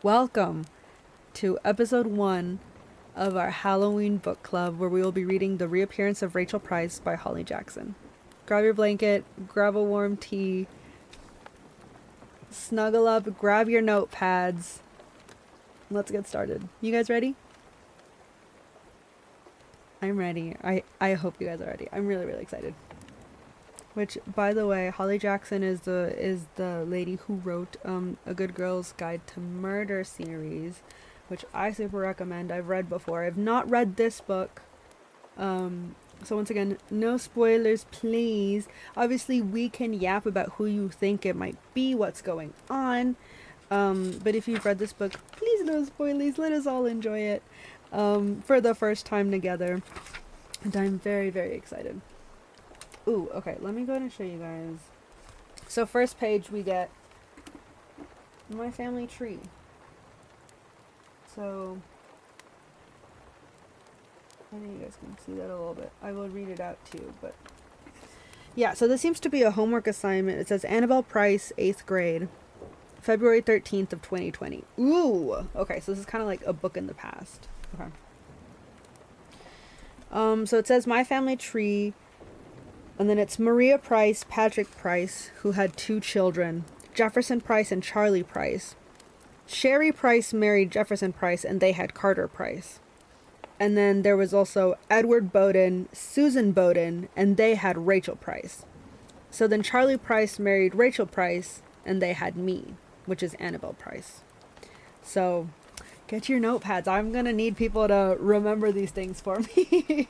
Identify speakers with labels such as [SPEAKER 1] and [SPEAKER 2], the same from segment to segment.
[SPEAKER 1] Welcome to episode 1 of our Halloween book club, where we will be reading The Reappearance of Rachel Price by Holly Jackson. Grab your blanket, grab a warm tea, snuggle up, grab your notepads. Let's get started. You guys ready? I'm ready. I hope you guys are ready. I'm really excited. Which, by the way, Holly Jackson is the lady who wrote A Good Girl's Guide to Murder series, which I super recommend. I've read before. I've not read this book. So once again, no spoilers, please. Obviously, we can yap about who you think it might be, what's going on. But if you've read this book, please no spoilers. Let us all enjoy it for the first time together. And I'm very excited. Ooh, okay, let me go ahead and show you guys. So first page we get my family tree. So I know you guys can see that a little bit. I will read it out to you, but yeah, so this seems to be a homework assignment. It says Annabelle Price, 8th grade, February 13th of 2020. Ooh, okay, so this is kind of like a book in the past. Okay. So it says My Family Tree. And then it's Maria Price, Patrick Price, who had 2 children, Jefferson Price and Charlie Price. Sherry Price married Jefferson Price, and they had Carter Price. And then there was also Edward Bowden, Susan Bowden, and they had Rachel Price. So then Charlie Price married Rachel Price, and they had me, which is Annabelle Price. So get your notepads. I'm going to need people to remember these things for me.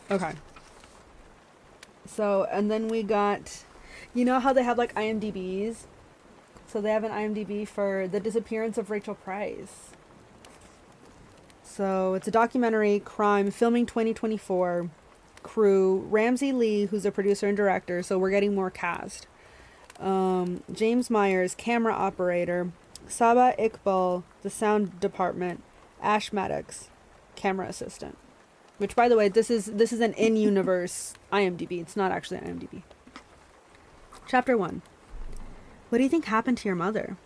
[SPEAKER 1] Okay. So, and then we got, you know how they have like IMDb's? So they have an IMDb for The Disappearance of Rachel Price. So it's a documentary, crime, filming 2024, crew, Ramsey Lee, who's a producer and director, so we're getting more cast. James Myers, camera operator, Saba Iqbal, the sound department, Ash Maddox, camera assistant. Which, by the way, this is an in-universe IMDb. It's not actually IMDb. Chapter 1. What do you think happened to your mother?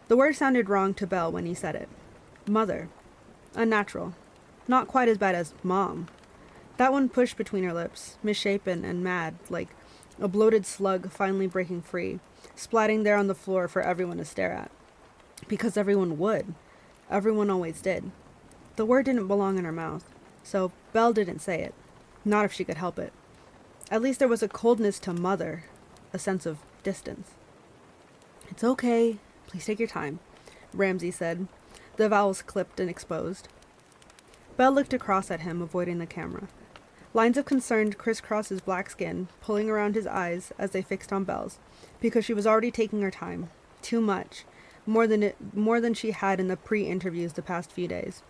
[SPEAKER 1] The word sounded wrong to Belle when he said it. Mother. Unnatural. Not quite as bad as mom. That one pushed between her lips, misshapen and mad, like a bloated slug finally breaking free, splatting there on the floor for everyone to stare at. Because everyone would. Everyone always did. The word didn't belong in her mouth. So Belle didn't say it. Not if she could help it. At least there was a coldness to mother, a sense of distance. It's okay. Please take your time, Ramsey said, the vowels clipped and exposed. Belle looked across at him, avoiding the camera. Lines of concern crisscrossed his black skin, pulling around his eyes as they fixed on Belle's, because she was already taking her time. Too much. More than she had in the pre-interviews the past few days.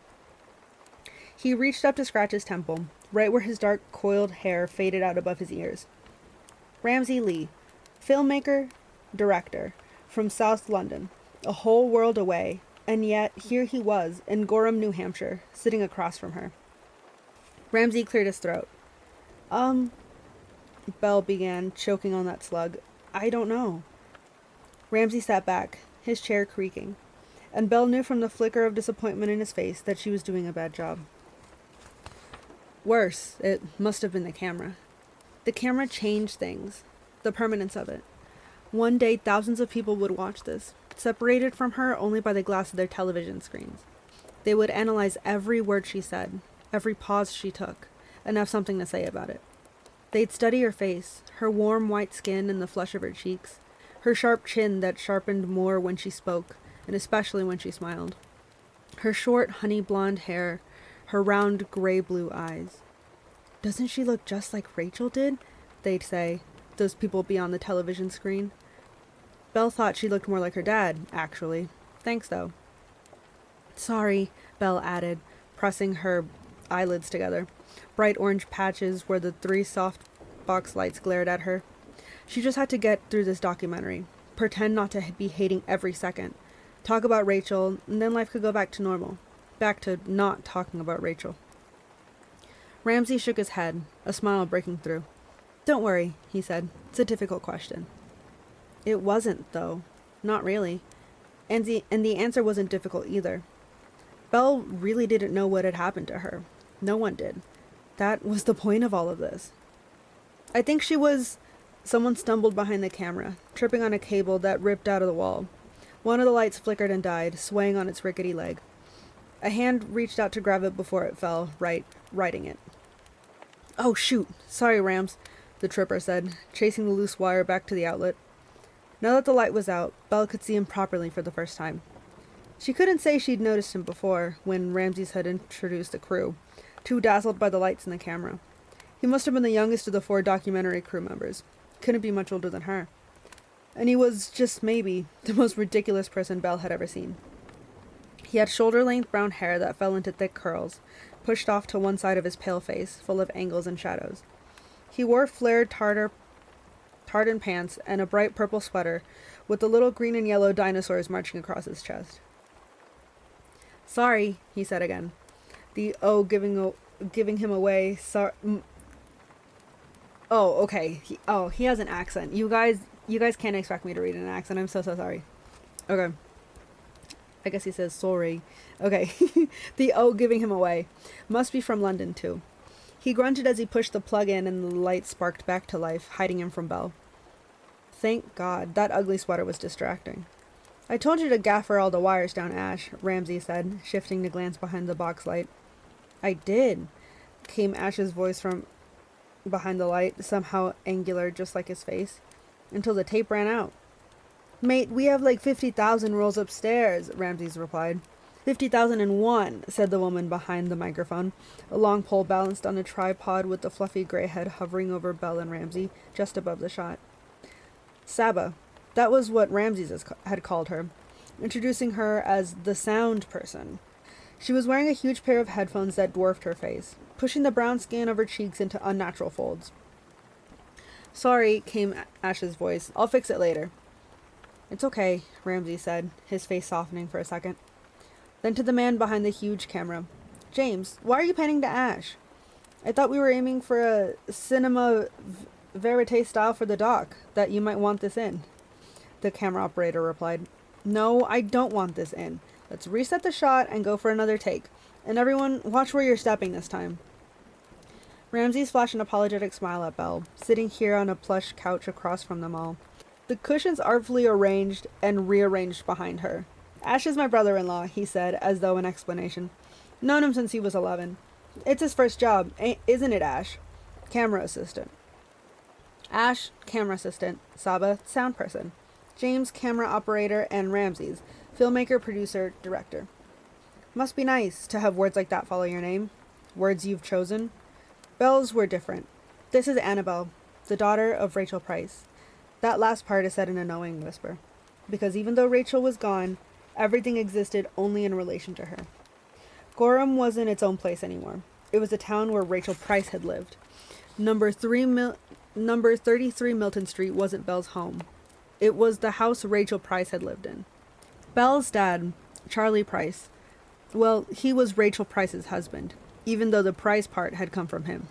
[SPEAKER 1] He reached up to scratch his temple, right where his dark, coiled hair faded out above his ears. Ramsey Lee, filmmaker, director, from South London, a whole world away, and yet here he was, in Gorham, New Hampshire, sitting across from her. Ramsey cleared his throat. Belle began, choking on that slug. I don't know. Ramsey sat back, his chair creaking, and Belle knew from the flicker of disappointment in his face that she was doing a bad job. Worse, it must have been the camera. The camera changed things, the permanence of it. One day, thousands of people would watch this, separated from her only by the glass of their television screens. They would analyze every word she said, every pause she took, and have something to say about it. They'd study her face, her warm white skin and the flush of her cheeks, her sharp chin that sharpened more when she spoke, and especially when she smiled. Her short, honey blonde hair, her round gray-blue eyes. Doesn't she look just like Rachel did? They'd say, those people beyond the television screen. Belle thought she looked more like her dad, actually. Thanks, though. Sorry, Belle added, pressing her eyelids together. Bright orange patches where the 3 soft box lights glared at her. She just had to get through this documentary. Pretend not to be hating every second. Talk about Rachel, and then life could go back to normal. Back to not talking about Rachel. Ramsey shook his head, a smile breaking through. Don't worry, he said. It's a difficult question. It wasn't, though. Not really. And the answer wasn't difficult either. Belle really didn't know what had happened to her. No one did. That was the point of all of this. I think she was... Someone stumbled behind the camera, tripping on a cable that ripped out of the wall. One of the lights flickered and died, swaying on its rickety leg. A hand reached out to grab it before it fell, righting it. "Oh, shoot. Sorry, Rams," the tripper said, chasing the loose wire back to the outlet. Now that the light was out, Belle could see him properly for the first time. She couldn't say she'd noticed him before, when Ramses had introduced the crew, too dazzled by the lights in the camera. He must have been the youngest of the 4 documentary crew members. Couldn't be much older than her. And he was, just maybe, the most ridiculous person Belle had ever seen. He had shoulder-length brown hair that fell into thick curls, pushed off to one side of his pale face, full of angles and shadows. He wore flared tartan pants and a bright purple sweater, with the little green and yellow dinosaurs marching across his chest. "Sorry," he said again. The O giving him away. Oh, okay. He has an accent. You guys can't expect me to read an accent. I'm so sorry. Okay. I guess he says sorry. Okay. The O giving him away. Must be from London, too. He grunted as he pushed the plug in and the light sparked back to life, hiding him from Belle. Thank God, that ugly sweater was distracting. "I told you to gaffer all the wires down, Ash," Ramsey said, shifting to glance behind the box light. "I did," came Ash's voice from behind the light, somehow angular, just like his face, "until the tape ran out." "Mate, we have like 50,000 rolls upstairs," Ramses replied. 50,001, said the woman behind the microphone, a long pole balanced on a tripod with the fluffy gray head hovering over Belle and Ramsey, just above the shot. Saba. That was what Ramses had called her, introducing her as the sound person. She was wearing a huge pair of headphones that dwarfed her face, pushing the brown skin of her cheeks into unnatural folds. "Sorry," came Ash's voice. "I'll fix it later." "It's okay," Ramsey said, his face softening for a second. Then to the man behind the huge camera. "James, why are you panning to Ash? I thought we were aiming for a cinema verite style for the doc, that you might want this in." The camera operator replied. "No, I don't want this in. Let's reset the shot and go for another take. And everyone, watch where you're stepping this time." Ramses flashed an apologetic smile at Belle, sitting here on a plush couch across from them all, the cushions artfully arranged and rearranged behind her. "Ash is my brother-in-law," he said, as though in explanation. "Known him since he was 11. It's his first job, isn't it, Ash? Camera assistant." Ash, camera assistant. Saba, sound person. James, camera operator, and Ramses, filmmaker, producer, director. Must be nice to have words like that follow your name. Words you've chosen. Belle's were different. "This is Annabelle, the daughter of Rachel Price." That last part is said in a knowing whisper, because even though Rachel was gone, everything existed only in relation to her. Gorham wasn't its own place anymore. It was the town where Rachel Price had lived. Number 33 Milton Street wasn't Belle's home. It was the house Rachel Price had lived in. Belle's dad, Charlie Price, well, he was Rachel Price's husband, even though the Price part had come from him.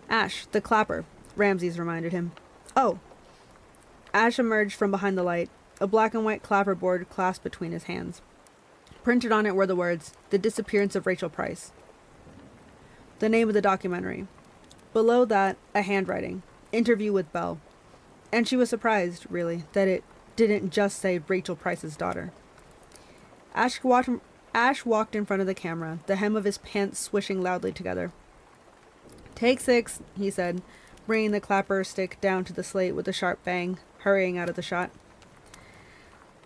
[SPEAKER 1] "Ash, the clapper," Ramses reminded him. "Oh." Ash emerged from behind the light, a black and white clapperboard clasped between his hands. Printed on it were the words, "The Disappearance of Rachel Price." The name of the documentary. Below that, a handwriting, "Interview with Belle." And she was surprised, really, that it didn't just say Rachel Price's daughter. Ash walked in front of the camera, the hem of his pants swishing loudly together. "Take 6, he said, bringing the clapper stick down to the slate with a sharp bang, hurrying out of the shot.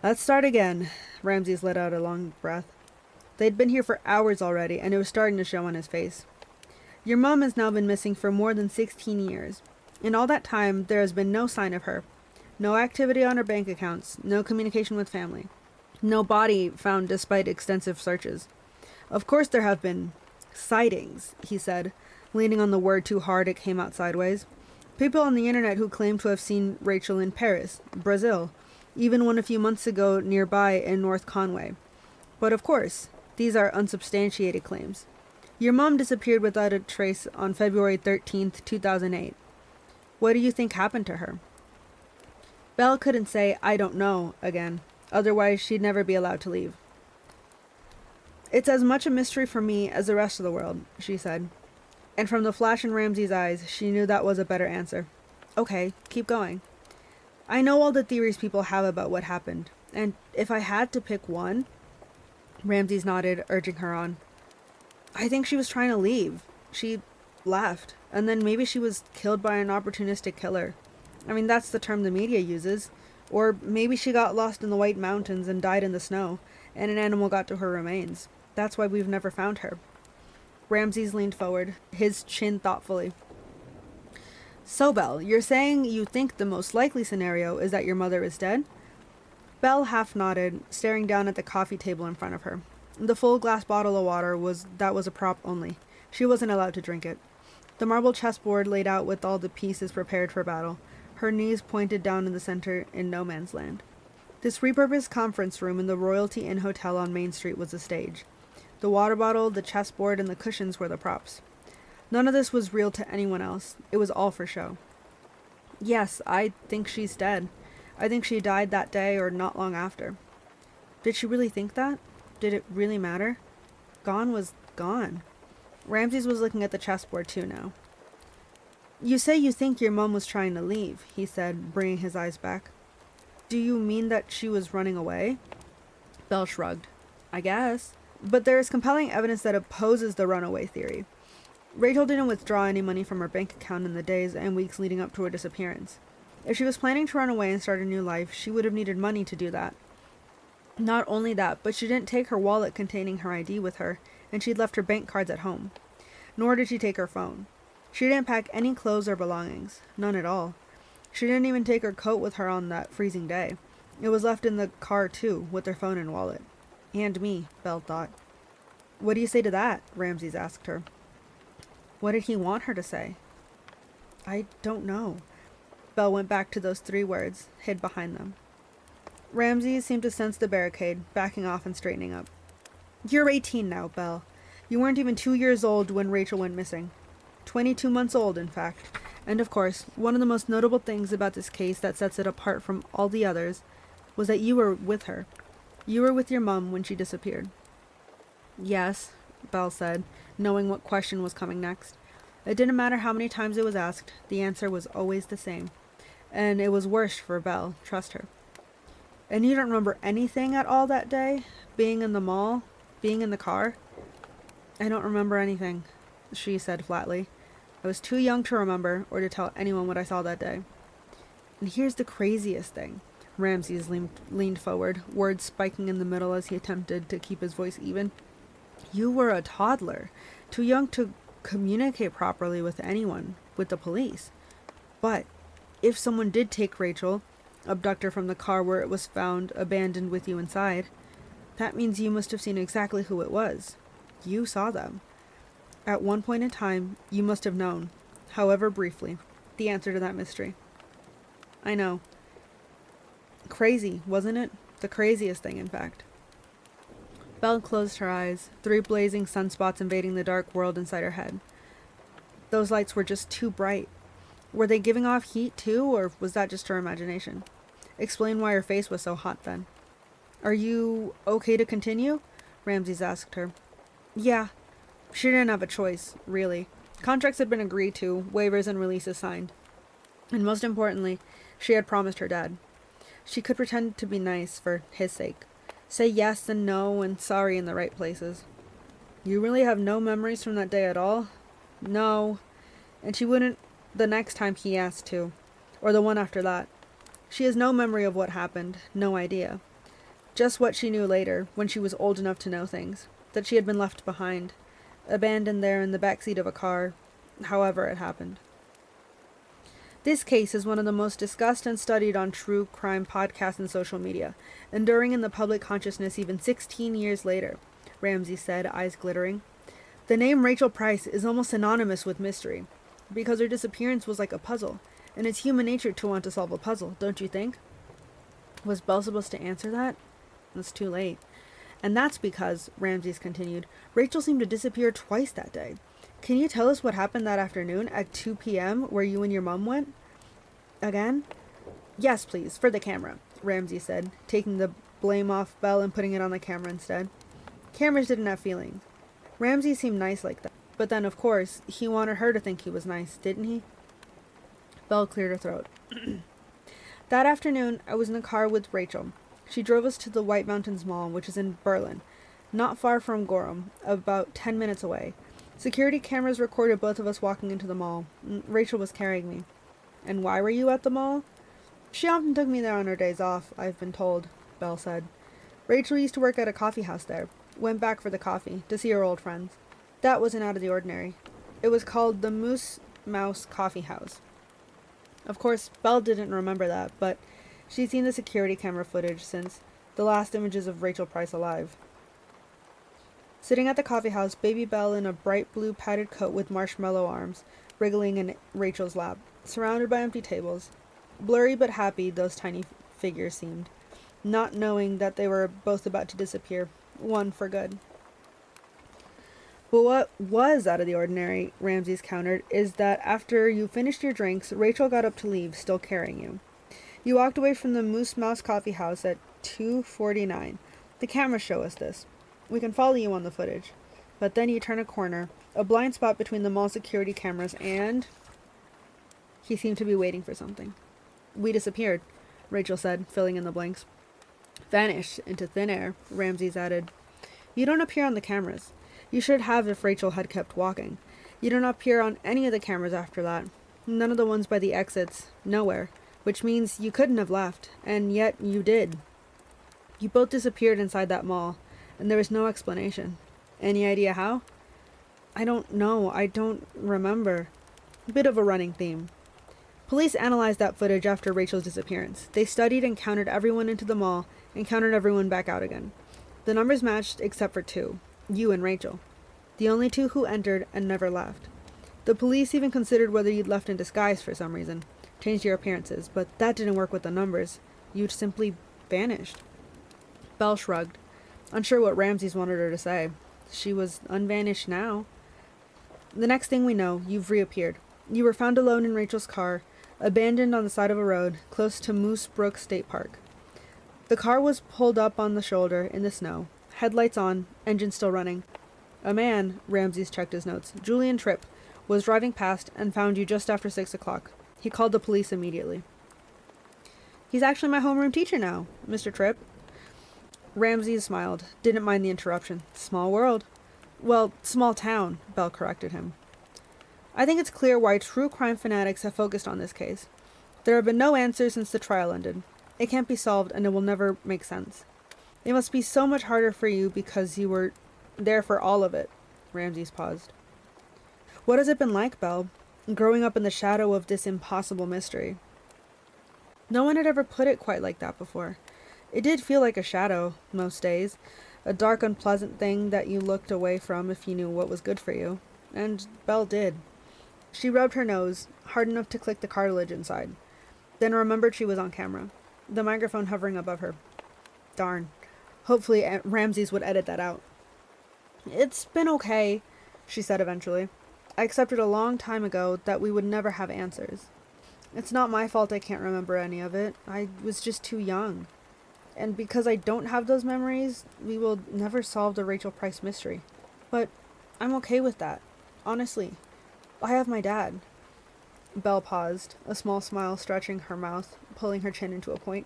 [SPEAKER 1] "Let's start again." Ramses let out a long breath. They'd been here for hours already, and it was starting to show on his face. "Your mom has now been missing for more than 16 years. In all that time, there has been no sign of her. No activity on her bank accounts, no communication with family. No body found despite extensive searches. Of course there have been sightings," he said, leaning on the word too hard it came out sideways. "People on the internet who claim to have seen Rachel in Paris, Brazil, even one a few months ago nearby in North Conway. But of course, these are unsubstantiated claims. Your mom disappeared without a trace on February 13th, 2008. What do you think happened to her?" Belle couldn't say, "I don't know," again. Otherwise, she'd never be allowed to leave. It's as much a mystery for me as the rest of the world, she said. And from the flash in Ramsey's eyes, she knew that was a better answer. Okay, keep going. I know all the theories people have about what happened, and if I had to pick one... Ramsey nodded, urging her on. I think she was trying to leave. She left, and then maybe she was killed by an opportunistic killer. I mean, that's the term the media uses. Or maybe she got lost in the White Mountains and died in the snow, and an animal got to her remains. That's why we've never found her. Ramses leaned forward, his chin thoughtfully. So, Belle, you're saying you think the most likely scenario is that your mother is dead? Belle half nodded, staring down at the coffee table in front of her. The full glass bottle of water was a prop only. She wasn't allowed to drink it. The marble chessboard laid out with all the pieces prepared for battle, her knees pointed down in the center in no man's land. This repurposed conference room in the Royalty Inn Hotel on Main Street was the stage. The water bottle, the chessboard, and the cushions were the props. None of this was real to anyone else. It was all for show. Yes, I think she's dead. I think she died that day or not long after. Did she really think that? Did it really matter? Gone was gone. Ramses was looking at the chessboard too now. You say you think your mom was trying to leave, he said, bringing his eyes back. Do you mean that she was running away? Belle shrugged. I guess. But there is compelling evidence that opposes the runaway theory. Rachel didn't withdraw any money from her bank account in the days and weeks leading up to her disappearance. If she was planning to run away and start a new life, she would have needed money to do that. Not only that, but she didn't take her wallet containing her ID with her, and she'd left her bank cards at home. Nor did she take her phone. She didn't pack any clothes or belongings. None at all. She didn't even take her coat with her on that freezing day. It was left in the car, too, with her phone and wallet. And me, Belle thought. What do you say to that? Ramses asked her. What did he want her to say? I don't know. Belle went back to those 3 words, hid behind them. Ramses seemed to sense the barricade, backing off and straightening up. You're 18 now, Belle. You weren't even 2 years old when Rachel went missing. 22 months old, in fact. And of course, one of the most notable things about this case that sets it apart from all the others was that you were with her. You were with your mom when she disappeared. Yes, Belle said, knowing what question was coming next. It didn't matter how many times it was asked, the answer was always the same. And it was worse for Belle, trust her. And you don't remember anything at all that day? Being in the mall? Being in the car? I don't remember anything, she said flatly. I was too young to remember or to tell anyone what I saw that day. And here's the craziest thing. Ramses leaned forward, words spiking in the middle as he attempted to keep his voice even. You were a toddler, too young to communicate properly with anyone, with the police. But if someone did take Rachel, abduct her from the car where it was found, abandoned with you inside, that means you must have seen exactly who it was. You saw them. At one point in time, you must have known, however briefly, the answer to that mystery. I know. Crazy, wasn't it? The craziest thing, in fact. Belle closed her eyes, 3 blazing sunspots invading the dark world inside her head. Those lights were just too bright. Were they giving off heat too, or was that just her imagination? Explain why her face was so hot then. Are you okay to continue? Ramses asked her. Yeah. She didn't have a choice, really. Contracts had been agreed to, waivers and releases signed. And most importantly, she had promised her dad. She could pretend to be nice for his sake. Say yes and no and sorry in the right places. You really have no memories from that day at all? No. And she wouldn't the next time he asked to. Or the one after that. She has no memory of what happened, no idea. Just what she knew later, when she was old enough to know things. That she had been left behind. Abandoned there in the backseat of a car. However it happened. This case is one of the most discussed and studied on true crime podcasts and social media, enduring in the public consciousness even 16 years later, Ramses said, eyes glittering. The name Rachel Price is almost synonymous with mystery, because her disappearance was like a puzzle, and it's human nature to want to solve a puzzle, don't you think? Was Belle supposed to answer that? It's too late. And that's because, Ramses continued, Rachel seemed to disappear twice that day. Can you tell us what happened that afternoon at 2 p.m. where you and your mom went? Again? Yes, please, for the camera, Ramsey said, taking the blame off Belle and putting it on the camera instead. Cameras didn't have feelings. Ramsey seemed nice like that. But then, of course, he wanted her to think he was nice, didn't he? Belle cleared her throat. That afternoon, I was in the car with Rachel. She drove us to the White Mountains Mall, which is in Berlin, not far from Gorham, about 10 minutes away. Security cameras recorded both of us walking into the mall. Rachel was carrying me. And why were you at the mall? She often took me there on her days off, I've been told, Belle said. Rachel used to work at a coffee house there. Went back for the coffee, to see her old friends. That wasn't out of the ordinary. It was called the Moose Mouse Coffee House. Of course, Belle didn't remember that, but she'd seen the security camera footage since the last images of Rachel Price alive. Sitting at the coffee house, baby Belle in a bright blue padded coat with marshmallow arms, wriggling in Rachel's lap, surrounded by empty tables. Blurry but happy those tiny figures seemed, not knowing that they were both about to disappear, one for good. But what was out of the ordinary, Ramses countered, is that after you finished your drinks, Rachel got up to leave, still carrying you. You walked away from the Moose Mouse Coffee House at 2:49. The cameras show us this. We can follow you on the footage. But then you turn a corner, a blind spot between the mall security cameras, and... He seemed to be waiting for something. We disappeared, Rachel said, filling in the blanks. Vanished into thin air, Ramses added. You don't appear on the cameras. You should have if Rachel had kept walking. You don't appear on any of the cameras after that. None of the ones by the exits. Nowhere. Which means you couldn't have left. And yet you did. You both disappeared inside that mall. And there was no explanation. Any idea how? I don't know. I don't remember. A bit of a running theme. Police analyzed that footage after Rachel's disappearance. They studied and counted everyone into the mall and counted everyone back out again. The numbers matched except for two. You and Rachel. The only two who entered and never left. The police even considered whether you'd left in disguise for some reason. Changed your appearances, but that didn't work with the numbers. You'd simply vanished. Belle shrugged, unsure what Ramses wanted her to say. She was unvanished now. The next thing we know, you've reappeared. You were found alone in Rachel's car, abandoned on the side of a road, close to Moose Brook State Park. The car was pulled up on the shoulder in the snow. Headlights on, engine still running. A man, Ramses checked his notes, Julian Tripp, was driving past and found you just after 6 o'clock. He called the police immediately. He's actually my homeroom teacher now, Mr. Tripp. Ramses smiled, didn't mind the interruption. Small world. Well, small town, Belle corrected him. I think it's clear why true crime fanatics have focused on this case. There have been no answers since the trial ended. It can't be solved and it will never make sense. It must be so much harder for you because you were there for all of it. Ramses paused. What has it been like, Belle, growing up in the shadow of this impossible mystery? No one had ever put it quite like that before. It did feel like a shadow, most days. A dark, unpleasant thing that you looked away from if you knew what was good for you. And Belle did. She rubbed her nose, hard enough to click the cartilage inside. Then remembered she was on camera, the microphone hovering above her. Darn. Hopefully Ramses would edit that out. It's been okay, she said eventually. I accepted a long time ago that we would never have answers. It's not my fault I can't remember any of it. I was just too young. And because I don't have those memories, we will never solve the Rachel Price mystery. But I'm okay with that. Honestly. I have my dad. Belle paused, a small smile stretching her mouth, pulling her chin into a point.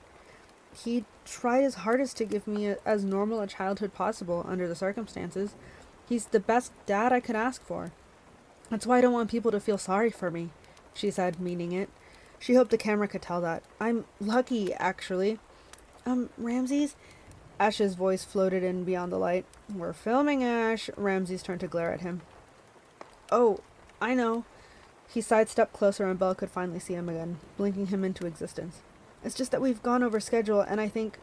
[SPEAKER 1] He tried his hardest to give me as normal a childhood possible under the circumstances. He's the best dad I could ask for. That's why I don't want people to feel sorry for me, she said, meaning it. She hoped the camera could tell that. I'm lucky, actually. Ramses? Ash's voice floated in beyond the light. We're filming, Ash. Ramses turned to glare at him. Oh, I know. He sidestepped closer and Belle could finally see him again, blinking him into existence. It's just that we've gone over schedule, and I think...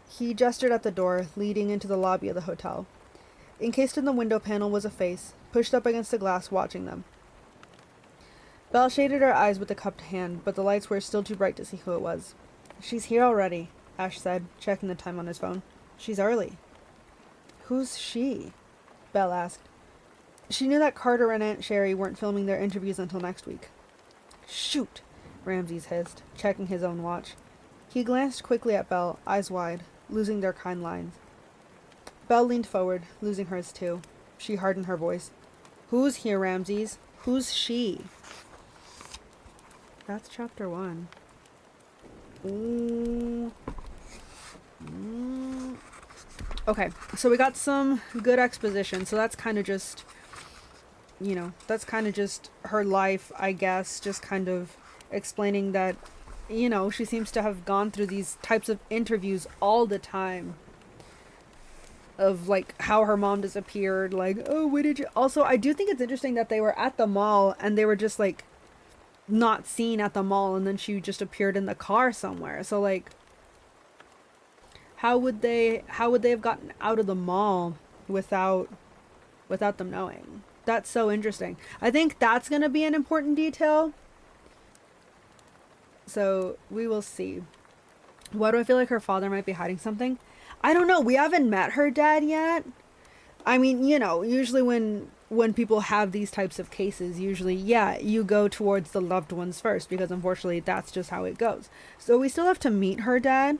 [SPEAKER 1] He gestured at the door, leading into the lobby of the hotel. Encased in the window panel was a face, pushed up against the glass, watching them. Belle shaded her eyes with a cupped hand, but the lights were still too bright to see who it was. She's here already, Ash said, checking the time on his phone. She's early. Who's she? Belle asked. She knew that Carter and Aunt Sherry weren't filming their interviews until next week. Shoot! Ramses hissed, checking his own watch. He glanced quickly at Belle, eyes wide. losing their kind lines. Belle leaned forward, losing hers too. She hardened her voice. Who's here, Ramses? Who's she? That's chapter 1. Ooh. Okay, so we got some good exposition. So that's kind of just, that's kind of just her life, I guess. Just kind of explaining that, she seems to have gone through these types of interviews all the time. Of like how her mom disappeared, like, oh, where did you? Also, I do think it's interesting that they were at the mall and they were just like not seen at the mall, and then she just appeared in the car somewhere. So like, how would they have gotten out of the mall without them knowing? That's so interesting. I think that's gonna be an important detail. So we will see. Why do I feel like her father might be hiding something? I don't know. We haven't met her dad yet. I mean, usually when people have these types of cases, usually, yeah, you go towards the loved ones first, because unfortunately that's just how it goes. So we still have to meet her dad.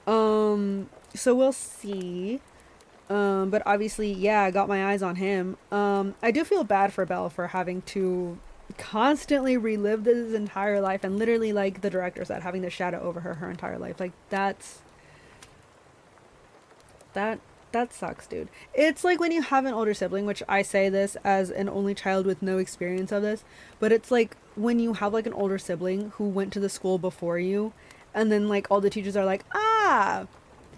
[SPEAKER 1] So we'll see. But obviously, yeah, I got my eyes on him. I do feel bad for Belle for having to constantly relive this entire life, and literally, like the director said, having the shadow over her entire life. Like, that sucks, dude. It's like when you have an older sibling, which I say this as an only child with no experience of this, but it's like when you have like an older sibling who went to the school before you, and then like all the teachers are like, ah,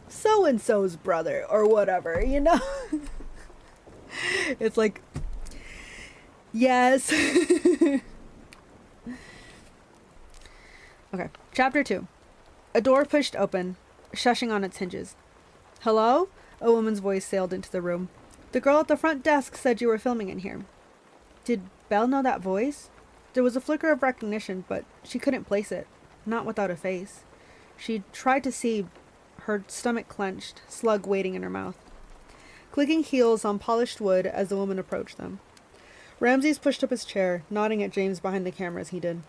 [SPEAKER 1] so and so's brother or whatever, It's like, yes. Okay, chapter 2. A door pushed open, shushing on its hinges. Hello? A woman's voice sailed into the room. The girl at the front desk said you were filming in here. Did Belle know that voice? There was a flicker of recognition, but she couldn't place it. Not without a face. She tried to see, her stomach clenched, slug waiting in her mouth. Clicking heels on polished wood as the woman approached them. Ramses pushed up his chair, nodding at James behind the camera as he did.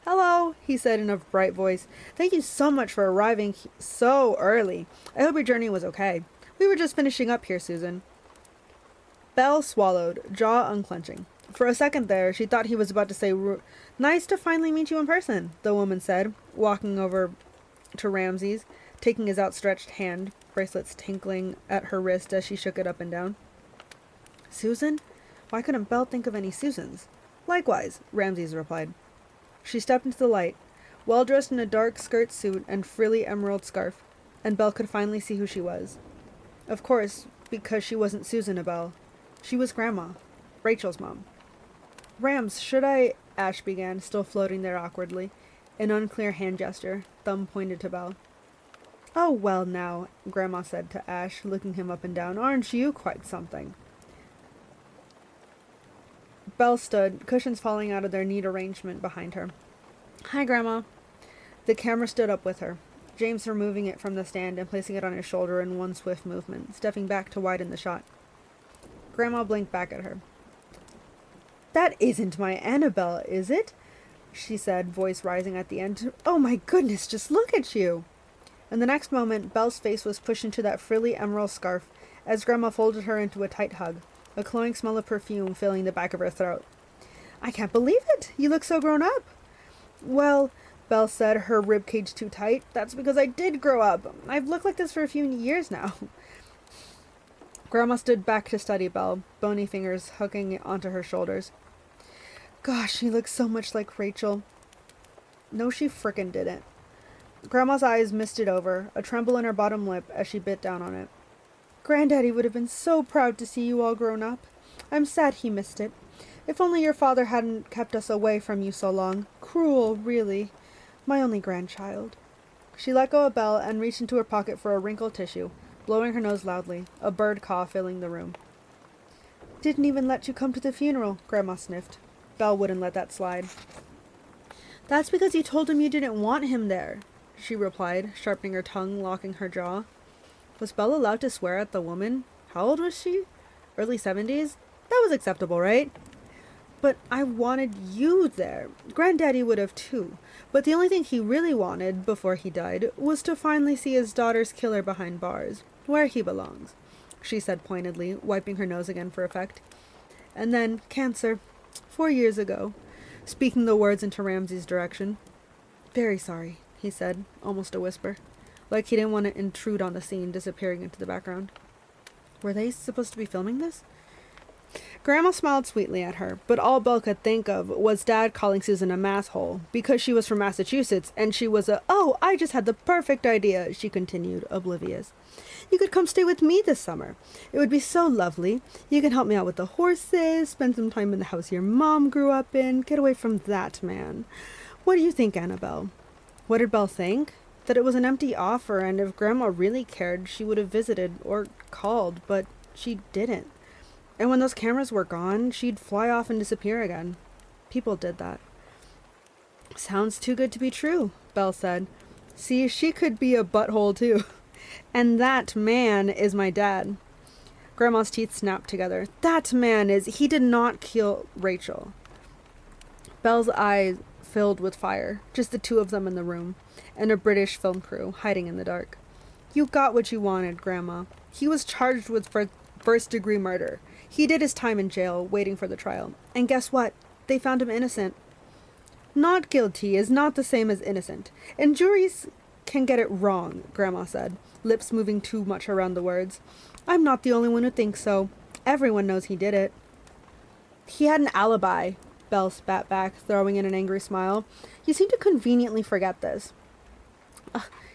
[SPEAKER 1] Hello, he said in a bright voice. Thank you so much for arriving so early. I hope your journey was okay. We were just finishing up here, Susan. Belle swallowed, jaw unclenching. For a second there, she thought he was about to say, nice to finally meet you in person, the woman said, walking over to Ramses, taking his outstretched hand, bracelets tinkling at her wrist as she shook it up and down. Susan? Why couldn't Belle think of any Susans? Likewise, Ramses replied. She stepped into the light, well dressed in a dark skirt suit and frilly emerald scarf, and Belle could finally see who she was. Of course, because she wasn't Susan Belle. She was Grandma, Rachel's mom. Rams, should I? Ash began, still floating there awkwardly. An unclear hand gesture, thumb pointed to Belle. Oh, well now, Grandma said to Ash, looking him up and down. Aren't you quite something? Belle stood, cushions falling out of their neat arrangement behind her. Hi, Grandma. The camera stood up with her, James removing it from the stand and placing it on his shoulder in one swift movement, stepping back to widen the shot. Grandma blinked back at her. That isn't my Annabelle, is it? She said, voice rising at the end. Oh my goodness, just look at you! And the next moment, Belle's face was pushed into that frilly emerald scarf as Grandma folded her into a tight hug, a cloying smell of perfume filling the back of her throat. I can't believe it! You look so grown up! Well, Belle said, her ribcage too tight. That's because I did grow up. I've looked like this for a few years now. Grandma stood back to study Belle, bony fingers hooking onto her shoulders. Gosh, she looks so much like Rachel. No, she frickin' didn't. Grandma's eyes misted over, a tremble in her bottom lip as she bit down on it. Granddaddy would have been so proud to see you all grown up. I'm sad he missed it. If only your father hadn't kept us away from you so long. Cruel, really. My only grandchild. She let go of Belle and reached into her pocket for a wrinkled tissue, blowing her nose loudly, a bird caw filling the room. Didn't even let you come to the funeral, Grandma sniffed. Belle wouldn't let that slide. That's because you told him you didn't want him there, she replied, sharpening her tongue, locking her jaw. Was Belle allowed to swear at the woman? How old was she? Early 70s? That was acceptable, right? But I wanted you there. Granddaddy would have too. But the only thing he really wanted, before he died, was to finally see his daughter's killer behind bars, where he belongs, she said pointedly, wiping her nose again for effect. And then, cancer. 4 years ago. Speaking the words into Ramsey's direction. Very sorry, he said, almost a whisper, like he didn't want to intrude on the scene, disappearing into the background. Were they supposed to be filming this? Grandma smiled sweetly at her, but all Belle could think of was Dad calling Susan a masshole, because she was from Massachusetts, and she was oh, I just had the perfect idea, she continued, oblivious. You could come stay with me this summer. It would be so lovely. You can help me out with the horses, spend some time in the house your mom grew up in, get away from that man. What do you think, Annabelle? What did Belle think? That it was an empty offer, and if Grandma really cared, she would have visited or called, but she didn't. And when those cameras were gone, she'd fly off and disappear again. People did that. Sounds too good to be true, Belle said. See, she could be a butthole too. And that man is my dad. Grandma's teeth snapped together. That man he did not kill Rachel. Belle's eyes filled with fire, just the two of them in the room, and a British film crew hiding in the dark. You got what you wanted, Grandma. He was charged with first-degree murder. He did his time in jail, waiting for the trial. And guess what? They found him innocent. Not guilty is not the same as innocent. And juries can get it wrong, Grandma said, lips moving too much around the words. I'm not the only one who thinks so. Everyone knows he did it. He had an alibi, Belle spat back, throwing in an angry smile. You seem to conveniently forget this.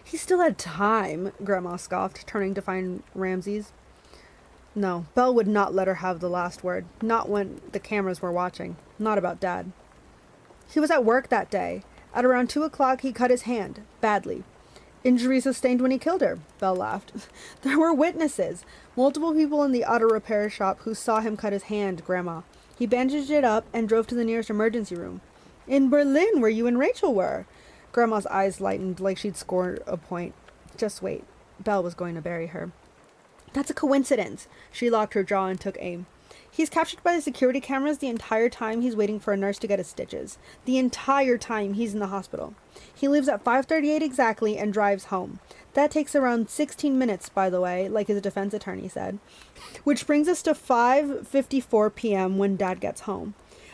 [SPEAKER 1] He still had time, Grandma scoffed, turning to find Ramsey's. No, Belle would not let her have the last word. Not when the cameras were watching. Not about Dad. He was at work that day. At around 2 o'clock, he cut his hand. Badly. Injuries sustained when he killed her, Belle laughed. There were witnesses. Multiple people in the auto repair shop who saw him cut his hand, Grandma. He bandaged it up and drove to the nearest emergency room. In Berlin, where you and Rachel were. Grandma's eyes lightened like she'd scored a point. Just wait. Belle was going to bury her. That's a coincidence. She locked her jaw and took aim. He's captured by the security cameras the entire time he's waiting for a nurse to get his stitches. The entire time he's in the hospital. He leaves at 5:38 exactly and drives home. That takes around 16 minutes, by the way, like his defense attorney said. Which brings us to 5:54 p.m. when Dad gets home.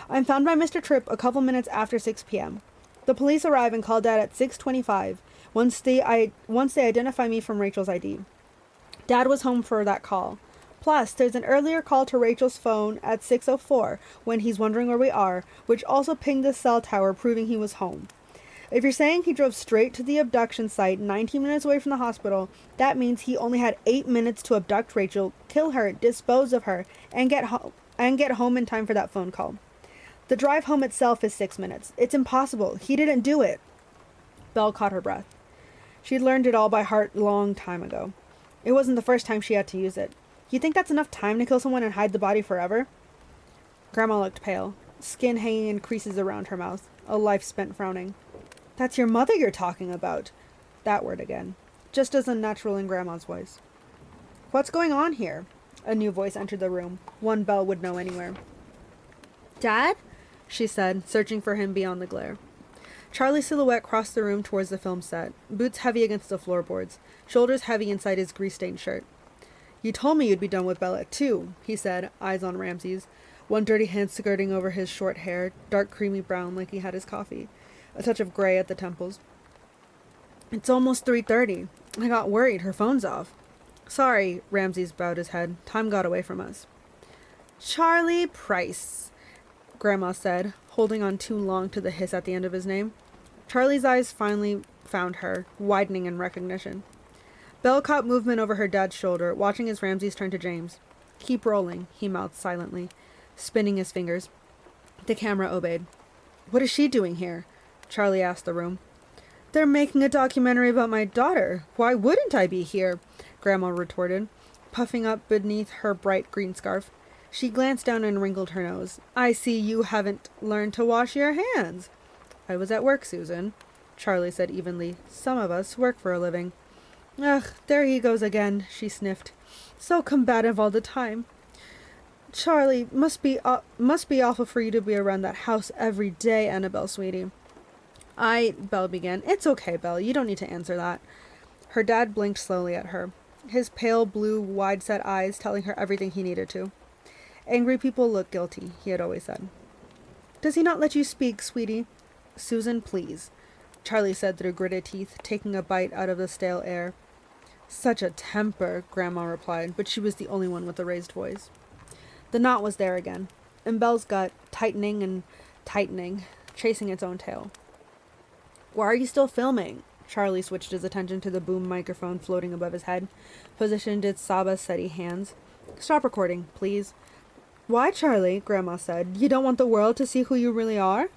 [SPEAKER 1] I'm found by Mr. Tripp a couple minutes after 6 p.m. The police arrive and call Dad at 6:25, once they identify me from Rachel's ID. Dad was home for that call. Plus, there's an earlier call to Rachel's phone at 6:04 when he's wondering where we are, which also pinged the cell tower proving he was home. If you're saying he drove straight to the abduction site 19 minutes away from the hospital, that means he only had 8 minutes to abduct Rachel, kill her, dispose of her, and get home in time for that phone call. The drive home itself is 6 minutes. It's impossible. He didn't do it. Belle caught her breath. She'd learned it all by heart a long time ago. It wasn't the first time she had to use it. You think that's enough time to kill someone and hide the body forever? Grandma looked pale, skin hanging in creases around her mouth, a life spent frowning. That's your mother you're talking about. That word again, just as unnatural in Grandma's voice. What's going on here? A new voice entered the room, one Belle would know anywhere. Dad? She said, searching for him beyond the glare. Charlie's silhouette crossed the room towards the film set, boots heavy against the floorboards, shoulders heavy inside his grease-stained shirt. You told me you'd be done with Belle at 2, he said, eyes on Ramsey's, one dirty hand skirting over his short hair, dark creamy brown like he had his coffee, a touch of gray at the temples. It's almost 3:30. I got worried. Her phone's off. Sorry, Ramsey's bowed his head. Time got away from us. Charlie Price, Grandma said, holding on too long to the hiss at the end of his name. Charlie's eyes finally found her, widening in recognition. Belle caught movement over her dad's shoulder, watching as Ramsey's turned to James. Keep rolling, he mouthed silently, spinning his fingers. The camera obeyed. What is she doing here? Charlie asked the room. They're making a documentary about my daughter. Why wouldn't I be here? Grandma retorted, puffing up beneath her bright green scarf. She glanced down and wrinkled her nose. I see you haven't learned to wash your hands. I was at work, Susan, Charlie said evenly. Some of us work for a living. Ugh, there he goes again, she sniffed. So combative all the time. Charlie, must be awful for you to be around that house every day, Annabelle, sweetie. Belle began. It's okay, Belle. You don't need to answer that. Her dad blinked slowly at her, his pale blue, wide-set eyes telling her everything he needed to. Angry people look guilty, he had always said. Does he not let you speak, sweetie? Susan, please, Charlie said through gritted teeth, taking a bite out of the stale air. Such a temper, Grandma replied, but she was the only one with a raised voice. The knot was there again, in Belle's gut, tightening and tightening, chasing its own tail. Why are you still filming? Charlie switched his attention to the boom microphone floating above his head, positioned its Saba's steady hands. Stop recording, please. Why, Charlie? Grandma said. You don't want the world to see who you really are?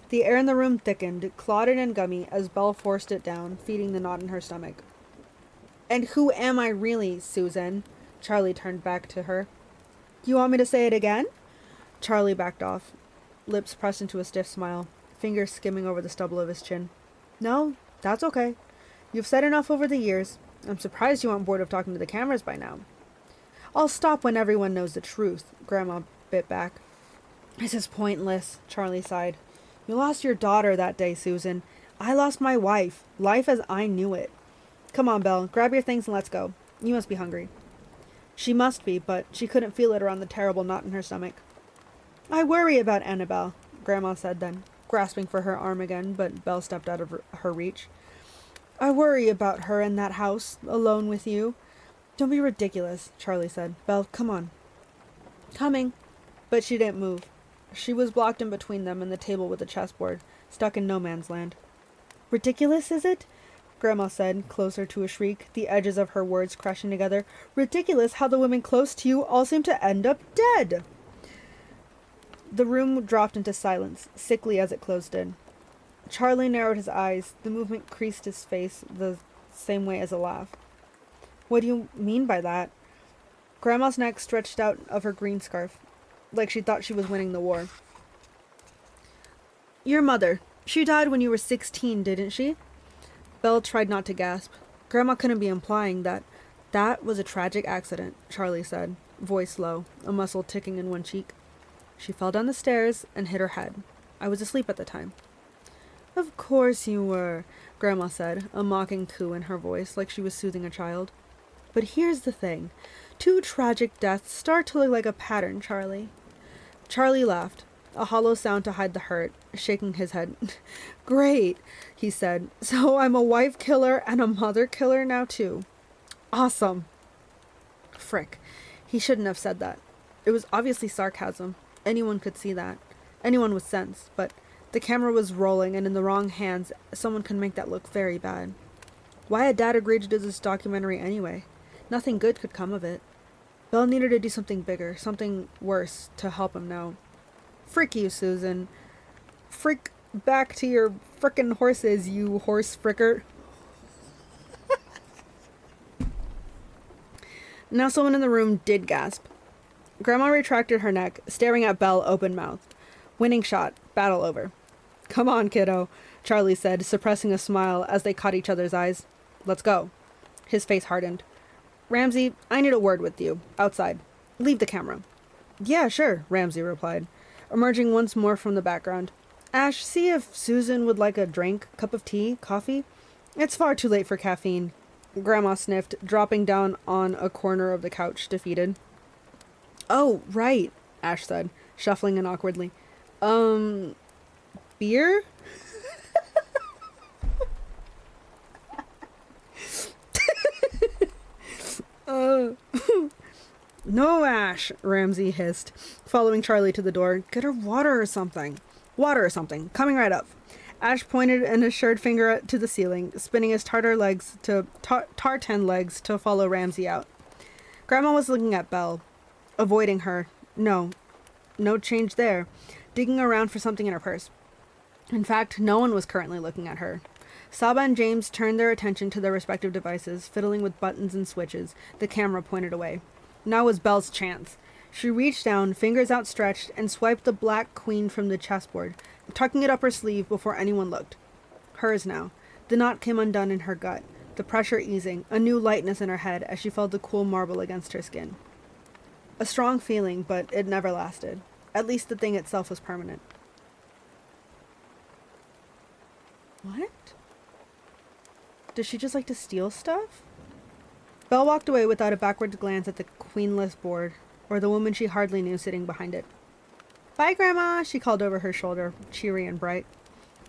[SPEAKER 1] The air in the room thickened, clotted and gummy, as Belle forced it down, feeding the knot in her stomach. And who am I really, Susan? Charlie turned back to her. You want me to say it again? Charlie backed off, lips pressed into a stiff smile, fingers skimming over the stubble of his chin. No, that's okay. You've said enough over the years. I'm surprised you aren't bored of talking to the cameras by now. I'll stop when everyone knows the truth, Grandma bit back. This is pointless, Charlie sighed. You lost your daughter that day, Susan. I lost my wife, life as I knew it. Come on, Belle, grab your things and let's go. You must be hungry. She must be, but she couldn't feel it around the terrible knot in her stomach. I worry about Annabelle, Grandma said then, grasping for her arm again, but Belle stepped out of her reach. I worry about her in that house, alone with you. Don't be ridiculous, Charlie said. Belle, come on. Coming. But she didn't move. She was blocked in between them and the table with the chessboard, stuck in no man's land. Ridiculous, is it? Grandma said, closer to a shriek, the edges of her words crashing together. Ridiculous how the women close to you all seem to end up dead. The room dropped into silence, sickly as it closed in. Charlie narrowed his eyes. The movement creased his face the same way as a laugh. What do you mean by that? Grandma's neck stretched out of her green scarf, like she thought she was winning the war. Your mother. She died when you were 16, didn't she? Belle tried not to gasp. Grandma couldn't be implying that. That was a tragic accident, Charlie said, voice low, a muscle ticking in one cheek. She fell down the stairs and hit her head. I was asleep at the time. Of course you were, Grandma said, a mocking coo in her voice, like she was soothing a child. But here's the thing. 2 tragic deaths start to look like a pattern, Charlie. Charlie laughed, a hollow sound to hide the hurt, shaking his head. Great, he said. So I'm a wife killer and a mother killer now too. Awesome. Frick. He shouldn't have said that. It was obviously sarcasm. Anyone could see that. Anyone with sense. But the camera was rolling, and in the wrong hands, someone could make that look very bad. Why had Dad agreed to do this documentary anyway? Nothing good could come of it. Belle needed to do something bigger, something worse, to help him know. Frick you, Susan. Frick back to your frickin' horses, you horse fricker. Now someone in the room did gasp. Grandma retracted her neck, staring at Belle open-mouthed. Winning shot. Battle over. Come on, kiddo, Charlie said, suppressing a smile as they caught each other's eyes. Let's go. His face hardened. Ramsey, I need a word with you. Outside. Leave the camera. Yeah, sure, Ramsey replied, emerging once more from the background. Ash, see if Susan would like a drink, cup of tea, coffee? It's far too late for caffeine. Grandma sniffed, dropping down on a corner of the couch, defeated. Oh, right, Ash said, shuffling in awkwardly. Beer? No, Ash, Ramsey hissed, following Charlie to the door. Get her water or something. Water or something. Coming right up. Ash pointed an assured finger to the ceiling, spinning his tartan legs to follow Ramsey out. Grandma was looking at Belle, avoiding her. No change there, digging around for something in her purse. In fact, no one was currently looking at her. Saba and James turned their attention to their respective devices, fiddling with buttons and switches, the camera pointed away. Now was Belle's chance. She reached down, fingers outstretched, and swiped the black queen from the chessboard, tucking it up her sleeve before anyone looked. Hers now. The knot came undone in her gut, the pressure easing, a new lightness in her head as she felt the cool marble against her skin. A strong feeling, but it never lasted. At least the thing itself was permanent. What? Does she just like to steal stuff? Belle walked away without a backward glance at the queenless board, or the woman she hardly knew sitting behind it. Bye, Grandma, she called over her shoulder, cheery and bright.